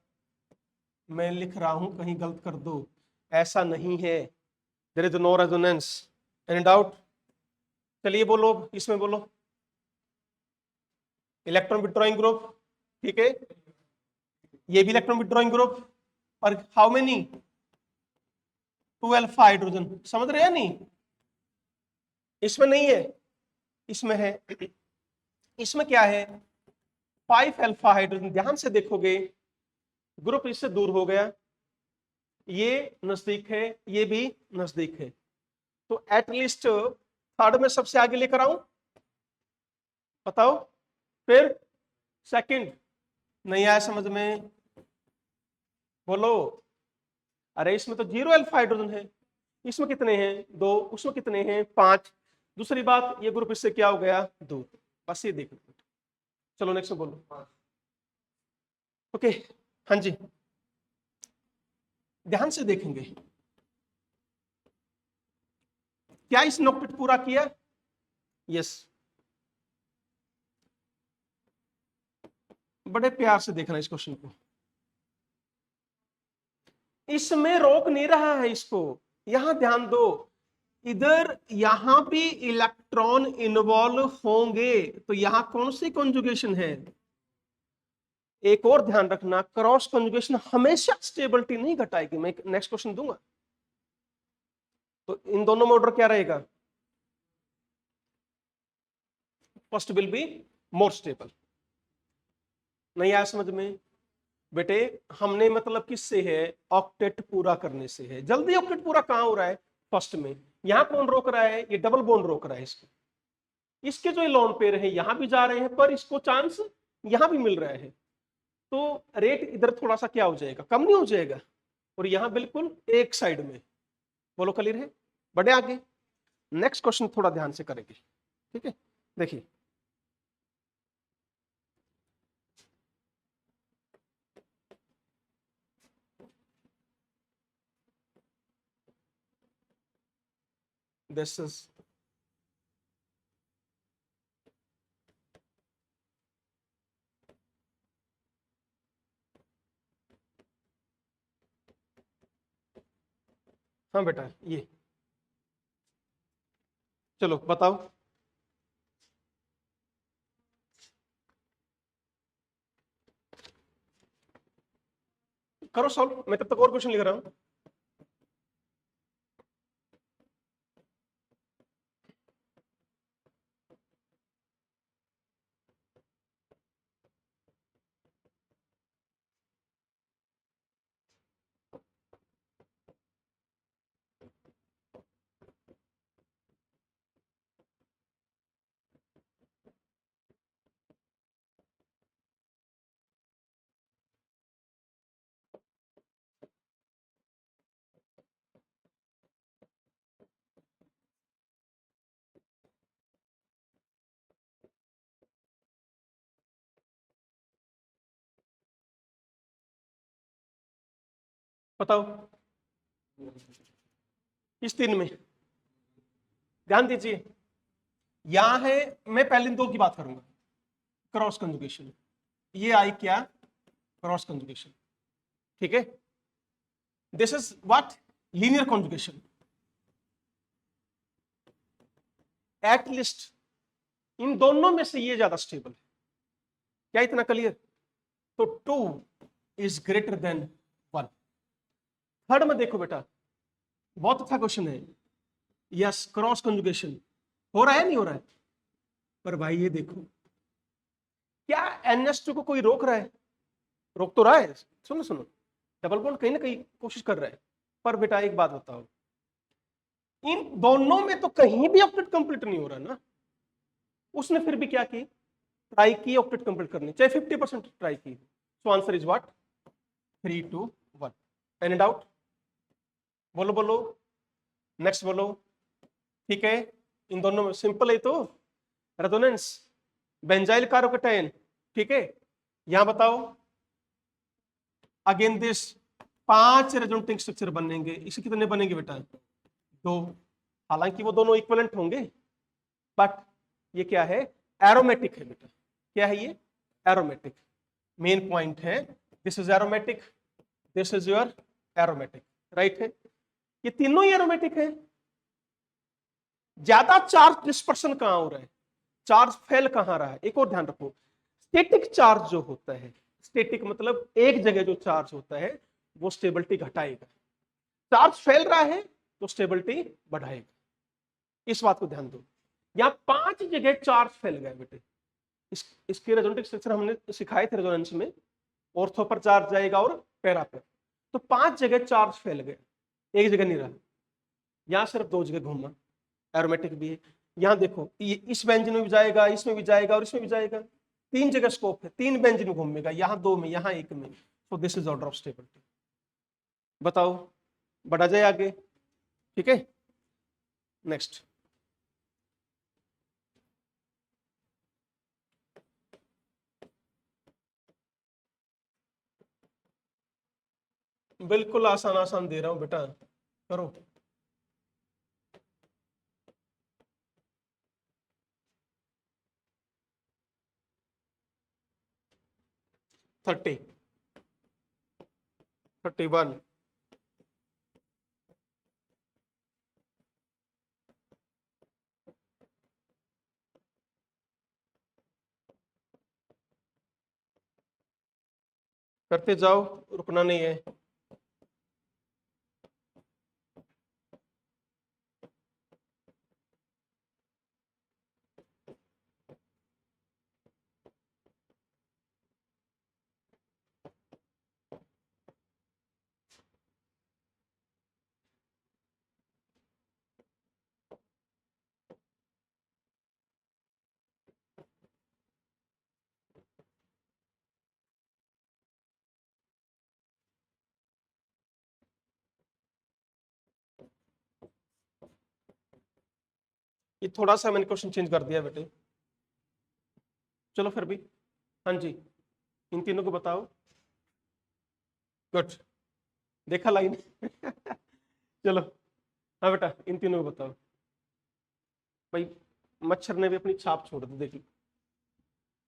मैं लिख रहा हूं कहीं गलत कर दो, ऐसा नहीं है, there is no resonance, any doubt, चलिए बोलो, इसमें बोलो, इलेक्ट्रॉन विथड्रॉइंग ग्रुप, ठीक है, ये भी इलेक्ट्रॉन विथड्रॉइंग ग्रुप, और हाउ मेनी, 2 अल्फा हाइड्रोजन, समझ रहे हैं नहीं, इसमें नहीं है, इसमें है, इसमें क्या है, 5 अल्फा हाइड्रोजन, ध्यान से देखोगे ग्रुप इससे दूर हो गया, ये नजदीक है, ये भी नजदीक है, तो एटलीस्ट थर्ड में सबसे आगे लेकर आऊं, बताओ, फिर सेकंड, नहीं आया समझ में, बोलो, अरे इसमें तो 0 अल्फा हाइड्रोजन है, इसमें कितने हैं, 2, उसमें कितने हैं, 5, दूसरी बात ये ग्रुप इससे क्या हो गया, दूर, बस ये देख लो, चलो नेक्स्ट में बोलो, ओके, हाँ जी, ध्यान से देखेंगे, क्या इस नोकटेट पूरा किया, यस, बड़े प्यार से देखना इस क्वेश्चन को, इसमें रोक नहीं रहा है इसको, यहां ध्यान दो, इधर यहां भी इलेक्ट्रॉन इन्वॉल्व होंगे, तो यहां कौन सी कॉन्जुगेशन है, एक और ध्यान रखना, क्रॉस कॉन्जुगेशन हमेशा स्टेबिलिटी नहीं घटाएगी, मैं नेक्स्ट क्वेश्चन दूंगा, तो इन दोनों में ऑर्डर क्या रहेगा, first will be more stable, नहीं आया समझ में, बेटे हमने मतलब किससे है, ऑक्टेट पूरा करने से है, जल्दी ऑक्टेट पूरा कहां हो रहा है, फर्स्ट में, यहां कौन रोक रहा है, ये डबल बॉन्ड रोक रहा है इसको, इसके जो लोन पेयर है यहां भी जा रहे हैं, पर इसको चांस यहां भी मिल रहा है, तो रेट इधर थोड़ा सा क्या हो जाएगा, कम नहीं हो जाएगा, और यहां बिल्कुल एक साइड में, बोलो क्लियर है, बढ़े आगे, नेक्स्ट क्वेश्चन थोड़ा ध्यान से करेंगे, ठीक है, देखिए, दिस इज, हाँ बेटा ये, चलो बताओ, करो सॉल्व, मैं तब तक और क्वेश्चन लिख रहा हूं, बताओ, इस 3 में ध्यान दीजिए, यहां है, मैं पहले इन 2 की बात करूंगा, क्रॉस कंजुगेशन, ये आई क्या, क्रॉस कंजुगेशन, ठीक है, this is what, linear conjugation, at least in दोनों में से ये ज्यादा स्टेबल है, क्या इतना क्लियर, तो 2 इज ग्रेटर देन 1, थर्ड में देखो बेटा, बहुत अच्छा क्वेश्चन है। यस, क्रॉस कंजुगेशन हो रहा है नहीं हो रहा है? पर भाई ये देखो, क्या NH2 को कोई रोक रहा है? रोक तो रहा है। सुनो सुनो, डबल बॉन्ड कहीं ना कहीं कोशिश कर रहा है। पर बेटा एक बात बताओ, इन दोनों में तो कहीं भी ऑक्टेट कंप्लीट नहीं हो रहा ना। उसने फिर भी क्या की, ट्राई की ऑक्टेट कंप्लीट करनी, चाहे 50% ट्राई की। So answer is what? 3 2 1। Any doubt? बोलो बोलो, नेक्स्ट बोलो। ठीक है, इन दोनों में सिंपल है तो रेजोनेंस, बेंजाइल कार्बोकैटायन। ठीक है, यहां बताओ अगेन दिस 5 रेजोनेटिंग स्ट्रक्चर बनेंगे। इसके कितने बनेंगे बेटा? 2। हालांकि वो दोनों इक्विवेलेंट होंगे, बट ये क्या है? एरोमेटिक है बेटा। क्या है ये? एरोमेटिक। मेन पॉइंट है, this is aromatic, this is your aromatic, right है। ये तीनों ही एरोमेटिक है। ज्यादा चार्ज डिस्पर्सन कहां हो रहा है? चार्ज फैल कहां रहा है? एक और ध्यान रखो, स्टैटिक चार्ज जो होता है, स्टैटिक मतलब एक जगह जो चार्ज होता है वो स्टेबिलिटी घटाएगा। चार्ज फैल रहा है तो स्टेबिलिटी बढ़ाएगा। इस बात को ध्यान दो। यहां 5 जगह चार्ज फैल गए बेटे। इसके रेजोनेटिक स्ट्रक्चर हमने सिखाए थे रेजोनेंस में। ऑर्थो पर चार्ज जाएगा और पैरा पर। तो 5 जगह चार्ज फैल गए, एक जगह नहीं रहा। यहां सिर्फ 2 जगह घूमा, एरोमेटिक भी है। यहां देखो, ये इस बेंजीन में भी जाएगा, इसमें भी जाएगा और इसमें भी जाएगा। 3 जगह स्कोप है, 3 बेंजीन में घूमेगा, यहां 2 में, यहां 1 में। सो this is order of stability. बताओ, बढ़ा जाए आगे? ठीक है, नेक्स्ट। बिल्कुल आसान आसान दे रहा हूं बेटा, करो। 30, 31, करते जाओ, रुकना नहीं है। ये थोड़ा सा मैंने क्वेश्चन चेंज कर दिया बेटे, चलो फिर भी। हाँ जी, इन तीनों को बताओ। गुड, देखा लाइन? चलो, हाँ बेटा, इन तीनों को बताओ। भाई मच्छर ने भी अपनी छाप छोड़ दी, देखिए।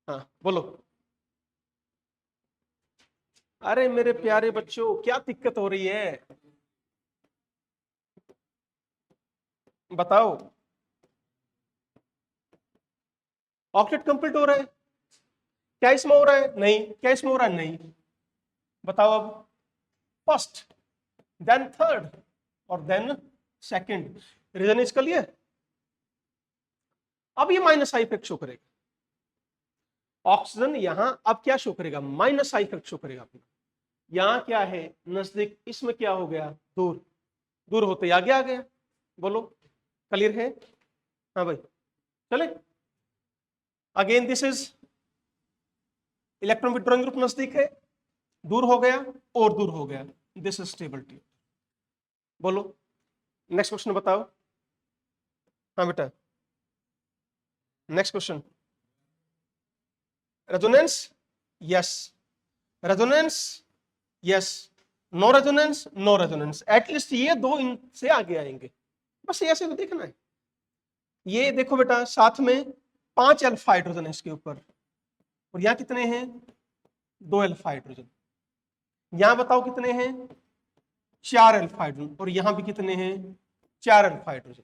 हाँ बोलो। अरे मेरे प्यारे बच्चों, क्या दिक्कत हो रही है? बताओ। ऑक्टेट कंप्लीट हो रहा है? क्या इसमें हो रहा है? नहीं। क्या इसमें हो रहा है? नहीं। बताओ अब। फर्स्ट, देन थर्ड और देन सेकंड। रीजन इसका लिए अब ये माइनस आई इफेक्ट शो करेगा। ऑक्सीजन यहां अब क्या शो करेगा? माइनस आई इफेक्ट शो करेगा अपना। यहां क्या है? नजदीक, इसमें क्या हो गया? दूर। दूर होते आगे आ गया। बोलो, क्लियर है? हाँ भाई, चले। Again this is electron withdrawing group नजदीक है, दूर हो गया और दूर हो गया। This is stability. बोलो, नेक्स्ट क्वेश्चन बताओ। हाँ बेटा, next question. Resonance, yes. Resonance, yes. No resonance, no resonance. At least ये दो इनसे आगे आएंगे, बस ऐसे तो देखना है। ये देखो बेटा, साथ में 5 अल्फा हाइड्रोजन है इसके ऊपर, और यहां कितने हैं? 2 अल्फा हाइड्रोजन। यहां बताओ कितने हैं? 4 अल्फा हाइड्रोजन। और यहां भी कितने हैं? 4 अल्फा हाइड्रोजन।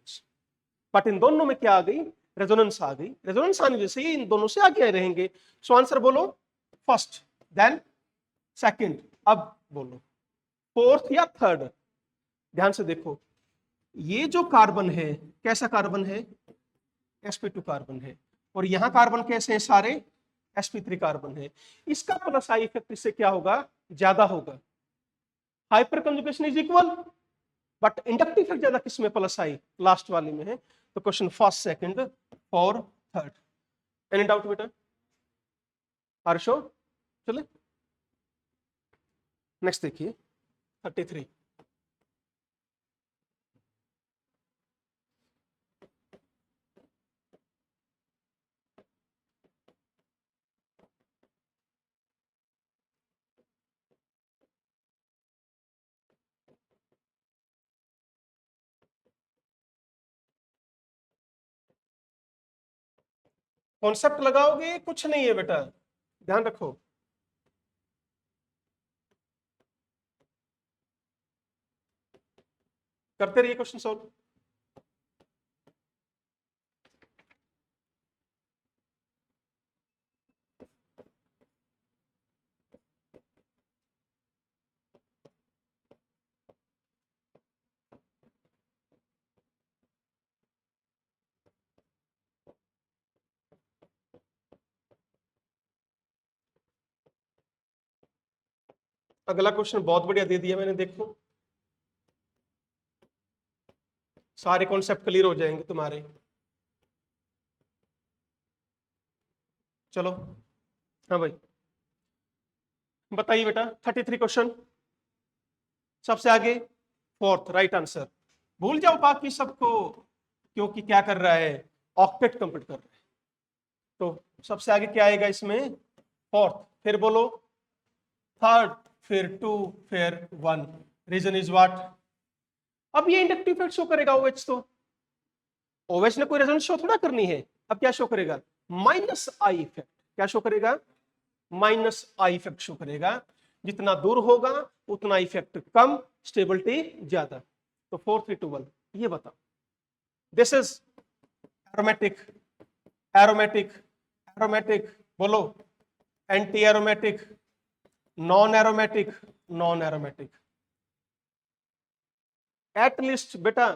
बट इन दोनों में क्या आ गई? रेजोनेंस आ गई। रेजोनेंस आने जैसे ही इन दोनों से आगे रहेंगे। सो आंसर बोलो, फर्स्ट, देन सेकंड, अब बोलो फोर्थ या थर्ड। ध्यान से देखो, ये जो कार्बन है कैसा कार्बन है, sp2 कार्बन है, और यहां कार्बन कैसे हैं सारे, sp3 कार्बन है। इसका प्लस आई इफेक्ट इससे क्या होगा, ज्यादा होगा। Hyper conjugation is equal, but inductive effect ज्यादा किसमें, प्लस आई लास्ट वाले में है। तो क्वेश्चन फर्स्ट, सेकंड और थर्ड। एनी डाउट बेटा, हर्षो? चले नेक्स्ट देखिए 33। कॉन्सेप्ट लगाओगे, कुछ नहीं है बेटा, ध्यान रखो। करते रहिए क्वेश्चन सॉल्व। अगला क्वेश्चन बहुत बढ़िया दे दिया मैंने, देखो सारे कॉन्सेप्ट क्लियर हो जाएंगे तुम्हारे। चलो हाँ भाई, बताइए बेटा 33 क्वेश्चन, सबसे आगे फोर्थ राइट आंसर। भूल जाओ बाकी सबको, क्योंकि क्या कर रहा है, ऑक्टेट कंप्लीट कर रहा है। तो सबसे आगे क्या आएगा इसमें, फोर्थ, फिर बोलो थर्ड, फिर टू, फिर वन। रीजन इज व्हाट, अब ये इंडक्टिव इफेक्ट शो करेगा OH, तो OH ने कोई रेजोनेंस शो थोड़ा करनी है। अब क्या शो करेगा, माइनस आई इफेक्ट। क्या शो करेगा, माइनस आई इफेक्ट शो करेगा। जितना दूर होगा उतना इफेक्ट कम, स्टेबिलिटी ज्यादा। तो 4 3 2 1 ये बताओ, this is aromatic, aromatic, aromatic, बोलो anti aromatic, non aromatic, non aromatic. At least बेटा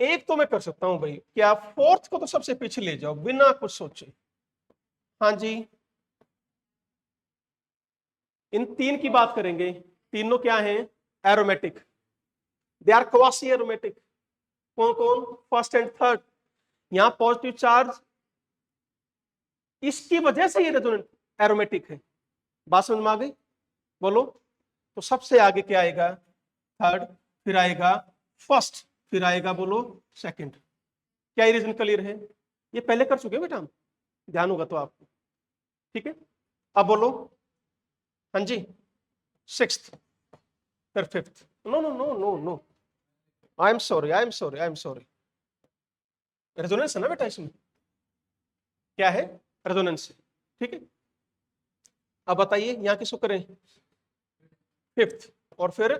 एक तो मैं कर सकता हूं भाई, क्या फोर्थ को तो सबसे पीछे ले जाओ बिना कुछ सोचे। हाँ जी, इन तीन की बात करेंगे, तीनों क्या हैं, aromatic, they are quasi aromatic. कौन कौन, फर्स्ट एंड थर्ड। यहां पॉजिटिव चार्ज, इसकी वजह से ये रेजोनेंट एरोमेटिक है। बात समझ में आ गई, बोलो। तो सबसे आगे क्या आएगा, थर्ड, फिर आएगा फर्स्ट, फिर आएगा बोलो सेकंड। क्या ये रीजन क्लियर है, ये पहले कर चुके हैं बेटा हम, ध्यान होगा तो आपको, ठीक है। अब बोलो, हाँ जी, सिक्स्थ, फिर fifth. No no no no no, I am sorry, I am sorry, I am sorry. Resonance है ना बेटा इसमें, क्या है, रेजोनेंस है, ठीक है। अब बताइए यहां किसको करें, फिफ्थ, और फिर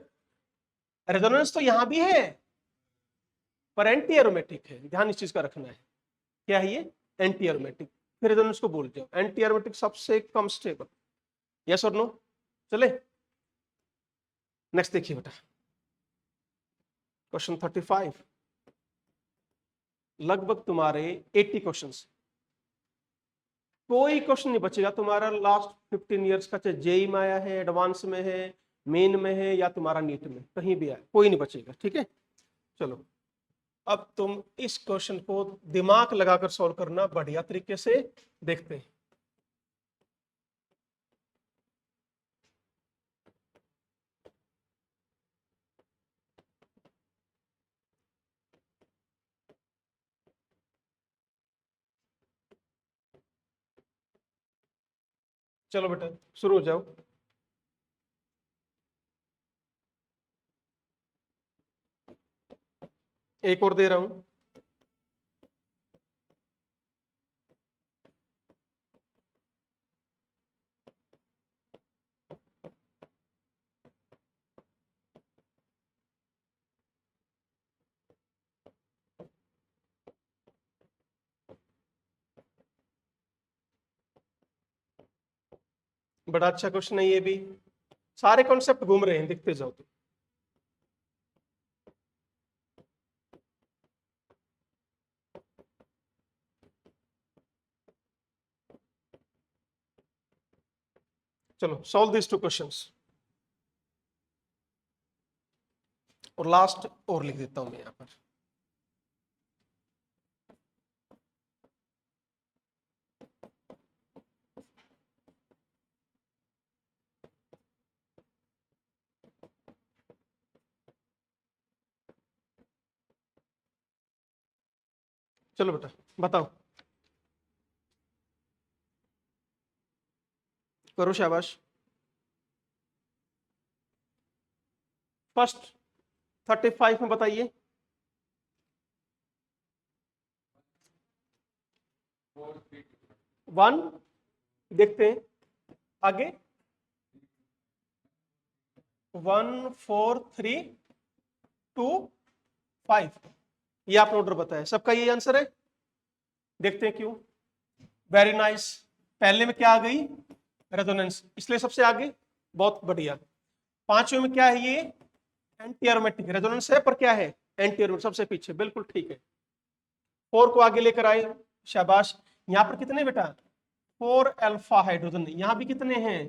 रेजोनेंस तो यहां भी है पर एंटी एरोमेटिक है, ध्यान इस चीज का रखना है। क्या है ये, एंटी एरोमेटिक। फिर रेजोनेंस को बोल जाओ, एंटी एरोमेटिक सबसे कम स्टेबल। यस और नो, चले नेक्स्ट देखिए बेटा, क्वेश्चन 35। लगभग तुम्हारे 80 क्वेश्चंस, कोई क्वेश्चन नहीं बचेगा तुम्हारा लास्ट 15 इयर्स का, चाहे जेई में आया है, एडवांस में है, मेन में है, या तुम्हारा नीट में, कहीं भी आया, कोई नहीं बचेगा, ठीक है। चलो अब तुम इस क्वेश्चन को दिमाग लगाकर सॉल्व करना बढ़िया तरीके से, देखते हैं। चलो बेटा शुरू हो जाओ। एक और दे रहा हूं, बड़ा अच्छा क्वेश्चन है ये भी, सारे कॉन्सेप्ट घूम रहे हैं, दिखते जाओ तो। चलो सॉल्व दिस टू क्वेश्चंस, और लास्ट और लिख देता हूं मैं यहां पर। चलो बेटा बताओ, करो शाबाश। फर्स्ट 35 में बताइए। 1, देखते हैं आगे। 1 4 3 2 5, ये आपने ऑर्डर बताया, सबका ये आंसर है। देखते हैं क्यों। Very nice. पहले में क्या आ गई, रेजोनेंस, इसलिए सबसे आगे। बहुत बढ़िया। पांचवें में क्या है, ये एंटी एरोमेटिक, रेजोनेंस है पर क्या है, एंटी एरोमेटिक, सबसे पीछे, बिल्कुल ठीक है। 4 को आगे लेकर आए, शाबाश। यहां पर कितने बेटा, 4 अल्फा हाइड्रोजन, यहां भी कितने हैं,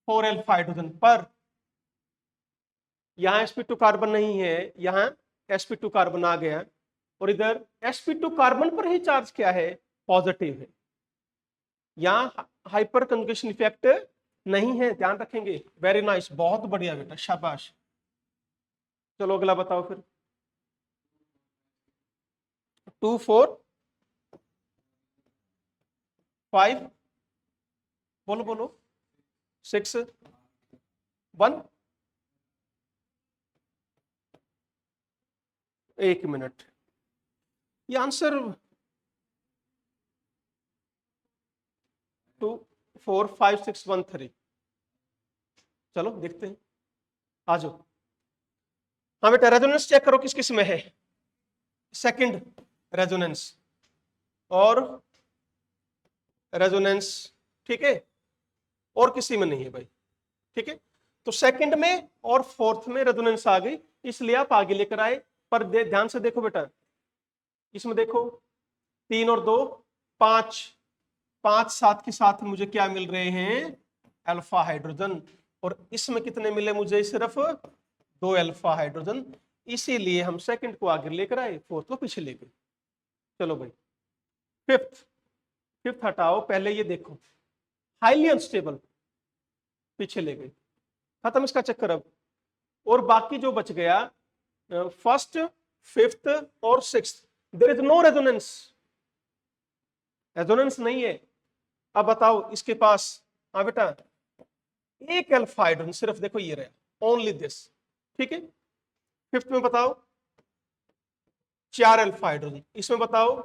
4 अल्फा हाइड्रोजन, पर यहां sp2 कार्बन नहीं है, यहां sp2 कार्बन आ गया, और इधर sp2 कार्बन पर ही चार्ज क्या है, पॉजिटिव है। यहां हाइपर कंजुगेशन इफेक्ट नहीं है, ध्यान रखेंगे। वेरी नाइस, बहुत बढ़िया बेटा, शाबाश। चलो अगला बताओ फिर। 2 4 5, बोलो बोलो, 6 1, 1 मिनट, ये आंसर 2 4 5 6 1 3। चलो देखते हैं, आ जाओ। हाँ बेटा, रेजोनेंस चेक करो किस किस में है। सेकंड रेजोनेंस और रेजोनेंस, ठीक है, और किसी में नहीं है भाई, ठीक है। तो सेकंड में और फोर्थ में रेजोनेंस आ गई, इसलिए आप आगे लेकर आए। पर ध्यान से देखो बेटा, इसमें देखो 3 और 2 5, 5 साथ के साथ मुझे क्या मिल रहे हैं, अल्फा हाइड्रोजन, और इसमें कितने मिले मुझे, सिर्फ 2 अल्फा हाइड्रोजन, इसीलिए हम सेकंड को आगे लेकर आए, फोर्थ को पीछे ले गए। चलो भाई, फिफ्थ, फिफ्थ हटाओ, पहले ये देखो, हाईली अनस्टेबल, पीछे ले गए, खत्म इसका चक्कर अब। और बाकी जो बच गया, फर्स्ट, फिफ्थ और sixth, there is no resonance, resonance नहीं है। अब बताओ इसके पास, हाँ बेटा, एक अल्फा हाइड्रोजन सिर्फ, देखो ये रहा, ओनली दिस, ठीक है। फिफ्थ में बताओ 4 अल्फा हाइड्रोजन, इसमें बताओ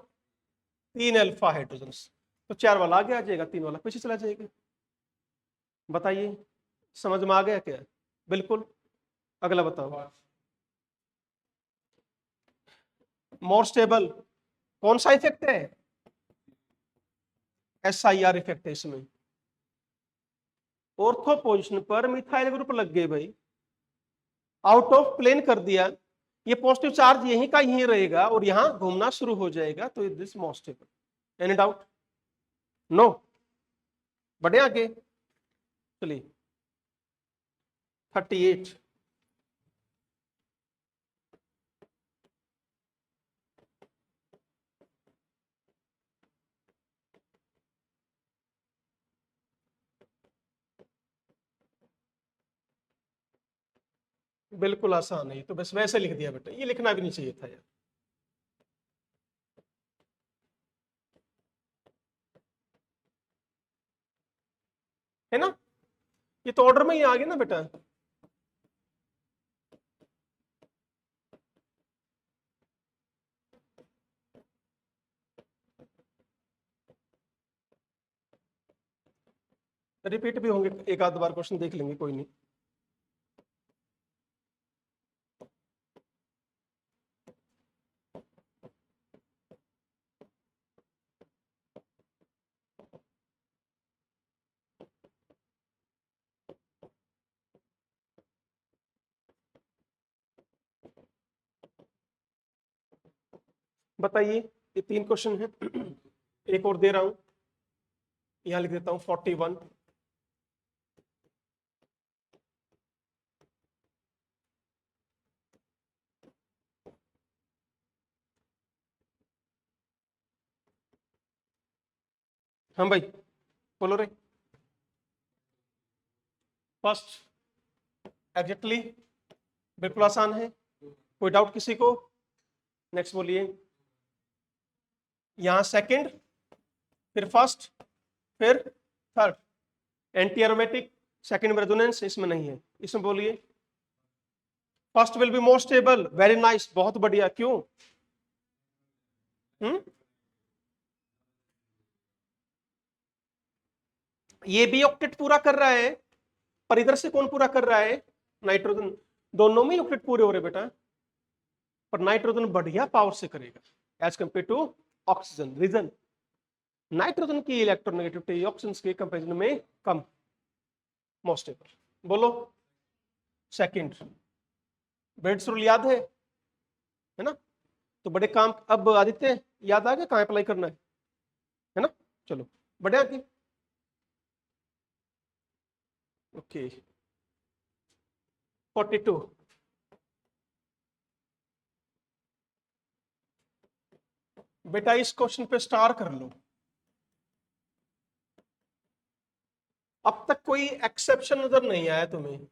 3 अल्फा हाइड्रोजन, तो 4 वाला आगे आ जाएगा, 3 वाला पीछे चला जाएगा। बताइए, समझ में आ गया क्या, बिल्कुल। अगला बताओ, मोर स्टेबल, कौन सा इफेक्ट है, SIR इफेक्ट है इसमें। ऑर्थो पोजीशन पर मिथाइल ग्रुप लग गए भाई, आउट ऑफ प्लेन कर दिया, ये पॉजिटिव चार्ज यहीं का यहीं रहेगा और यहां घूमना शुरू हो जाएगा, तो this more stable. Any doubt, no. बढ़े आगे, चलिए 38। बिल्कुल आसान है, तो बस वैसे लिख दिया बेटा, ये लिखना भी नहीं चाहिए था यार। है ना, ये तो ऑर्डर में ही आ गया ना बेटा। रिपीट भी होंगे, एक आध बार क्वेश्चन देख लेंगे, कोई नहीं। बताइए, ये 3 क्वेश्चन है, एक और दे रहा हूं, यहां लिख देता हूं 41। हाँ भाई बोलो रे। फर्स्ट एग्जैक्टली, बिल्कुल आसान है, कोई डाउट किसी को? नेक्स्ट बोलिए। यहां सेकंड, फिर फर्स्ट, फिर थर्ड, एंटी एरोमेटिक, सेकंड में रेजोनेंस, इसमें नहीं है। इसमें बोलिए। First will be more stable, very nice, बहुत बढ़िया, क्यों? ये भी ऑक्टेट पूरा कर रहा है, पर इधर से कौन पूरा कर रहा है? नाइट्रोजन। दोनों में ऑक्टेट पूरे हो रहे बेटा, पर नाइट्रोजन बढ़िया पावर से करेगा as compare to oxygen. Reason, nitrogen की इलेक्ट्रोनेगेटिविटी ऑक्सीजन के कंपैरिजन में कम, मोर स्टेबल। बोलो। सेकंड, बेड्स रूल याद है ना? तो बड़े काम अब आदित्य याद आ गया, कहां अप्लाई करना है ना? चलो बढ़े आगे। ओके 42, बेटा इस क्वेश्चन पे स्टार कर लो। अब तक कोई एक्सेप्शन नजर नहीं आया तुम्हें।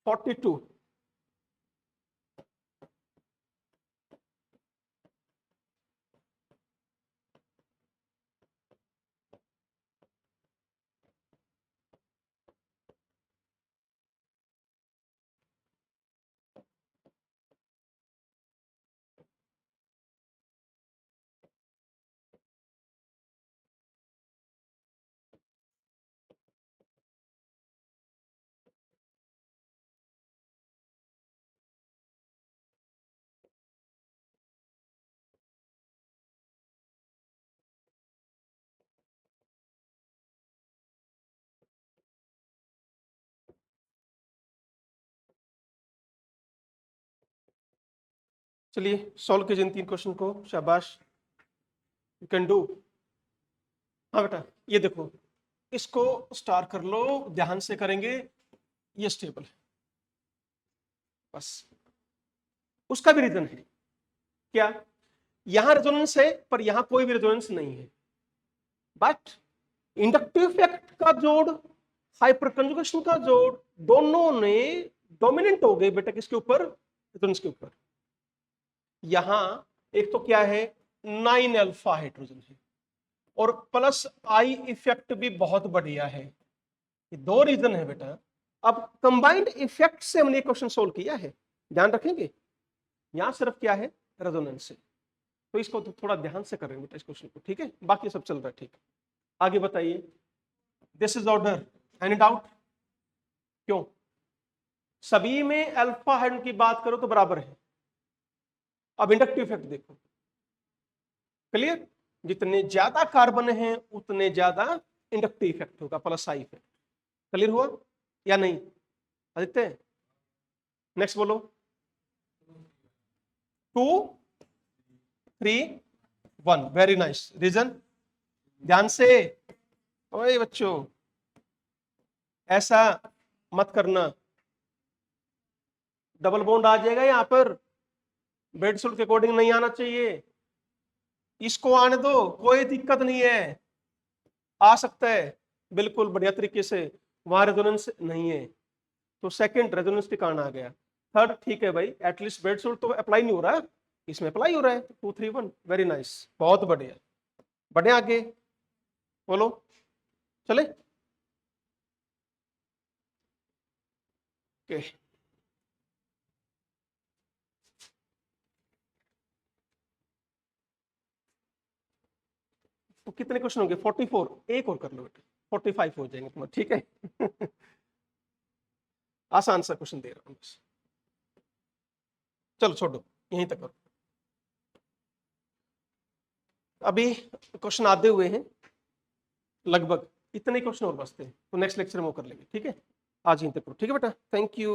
42, चलिए सॉल्व कीजिए इन 3 क्वेश्चन को, शाबाश, यू कैन डू। हाँ बेटा ये देखो, इसको स्टार कर लो, ध्यान से करेंगे, ये स्टेबल है बस। उसका भी रीजन है क्या? यहां रेजोनेंस है, पर यहां कोई भी रेजोनेंस नहीं है, बट इंडक्टिव इफेक्ट का जोड़, हाइपर कंजुगेशन का जोड़, दोनों ने डोमिनेंट हो गए बेटा किसके ऊपर? रेजोनेंस के ऊपर। यहां एक तो क्या है, 9 अल्फा हाइड्रोजन है, और प्लस आई इफेक्ट भी बहुत बढ़िया है। ये 2 रीजन है बेटा। अब कंबाइंड इफेक्ट से हमने क्वेश्चन सोल्व किया है, ध्यान रखेंगे। यहां सिर्फ क्या है, रेजोनेंस है, तो इसको तो थोड़ा ध्यान से करेंगे बेटा इस क्वेश्चन को, ठीक है? बाकी सब चल रहा है ठीक। आगे बताइए। This is order, any doubt? क्यों? सभी में अल्फा हाइड्रोजन की बात करो तो बराबर है। अब इंडक्टिव इफेक्ट देखो, क्लियर? जितने ज्यादा कार्बन हैं उतने ज्यादा इंडक्टिव इफेक्ट होगा, प्लस आई इफेक्ट। क्लियर हुआ या नहीं आदित्य? नेक्स्ट बोलो। 2 3 1, वेरी नाइस। रीजन, ध्यान से। ओए बच्चों ऐसा मत करना, डबल बॉन्ड आ जाएगा यहाँ पर, बेड सूट के अकॉर्डिंग नहीं आना चाहिए। इसको आने दो, कोई दिक्कत नहीं है, आ सकता है बिल्कुल बढ़िया तरीके से, वहां रेजोनेंस नहीं है, तो सेकंड रेजोनेंस ठिकाना आ गया। थर्ड ठीक है भाई, एटलीस्ट बेड सूट तो अप्लाई नहीं हो रहा, इसमें अप्लाई हो रहा है। 2 3 1, वेरी नाइस, बहुत बढ़िया। बढ़िया, आगे बोलो, चले। ओके तो कितने क्वेश्चन होंगे? 44, एक और कर लो बेटा, 45 हो जाएंगे तुम्हारे, ठीक है? आसान सा क्वेश्चन दे रहा हूं बस, चलो छोड़ो, यहीं तक करो। अभी क्वेश्चन आधे हुए हैं लगभग, इतने क्वेश्चन और बचते हैं, तो नेक्स्ट लेक्चर में वो कर लेंगे, ठीक है? आज यहीं तक करो, ठीक है बेटा? Thank you.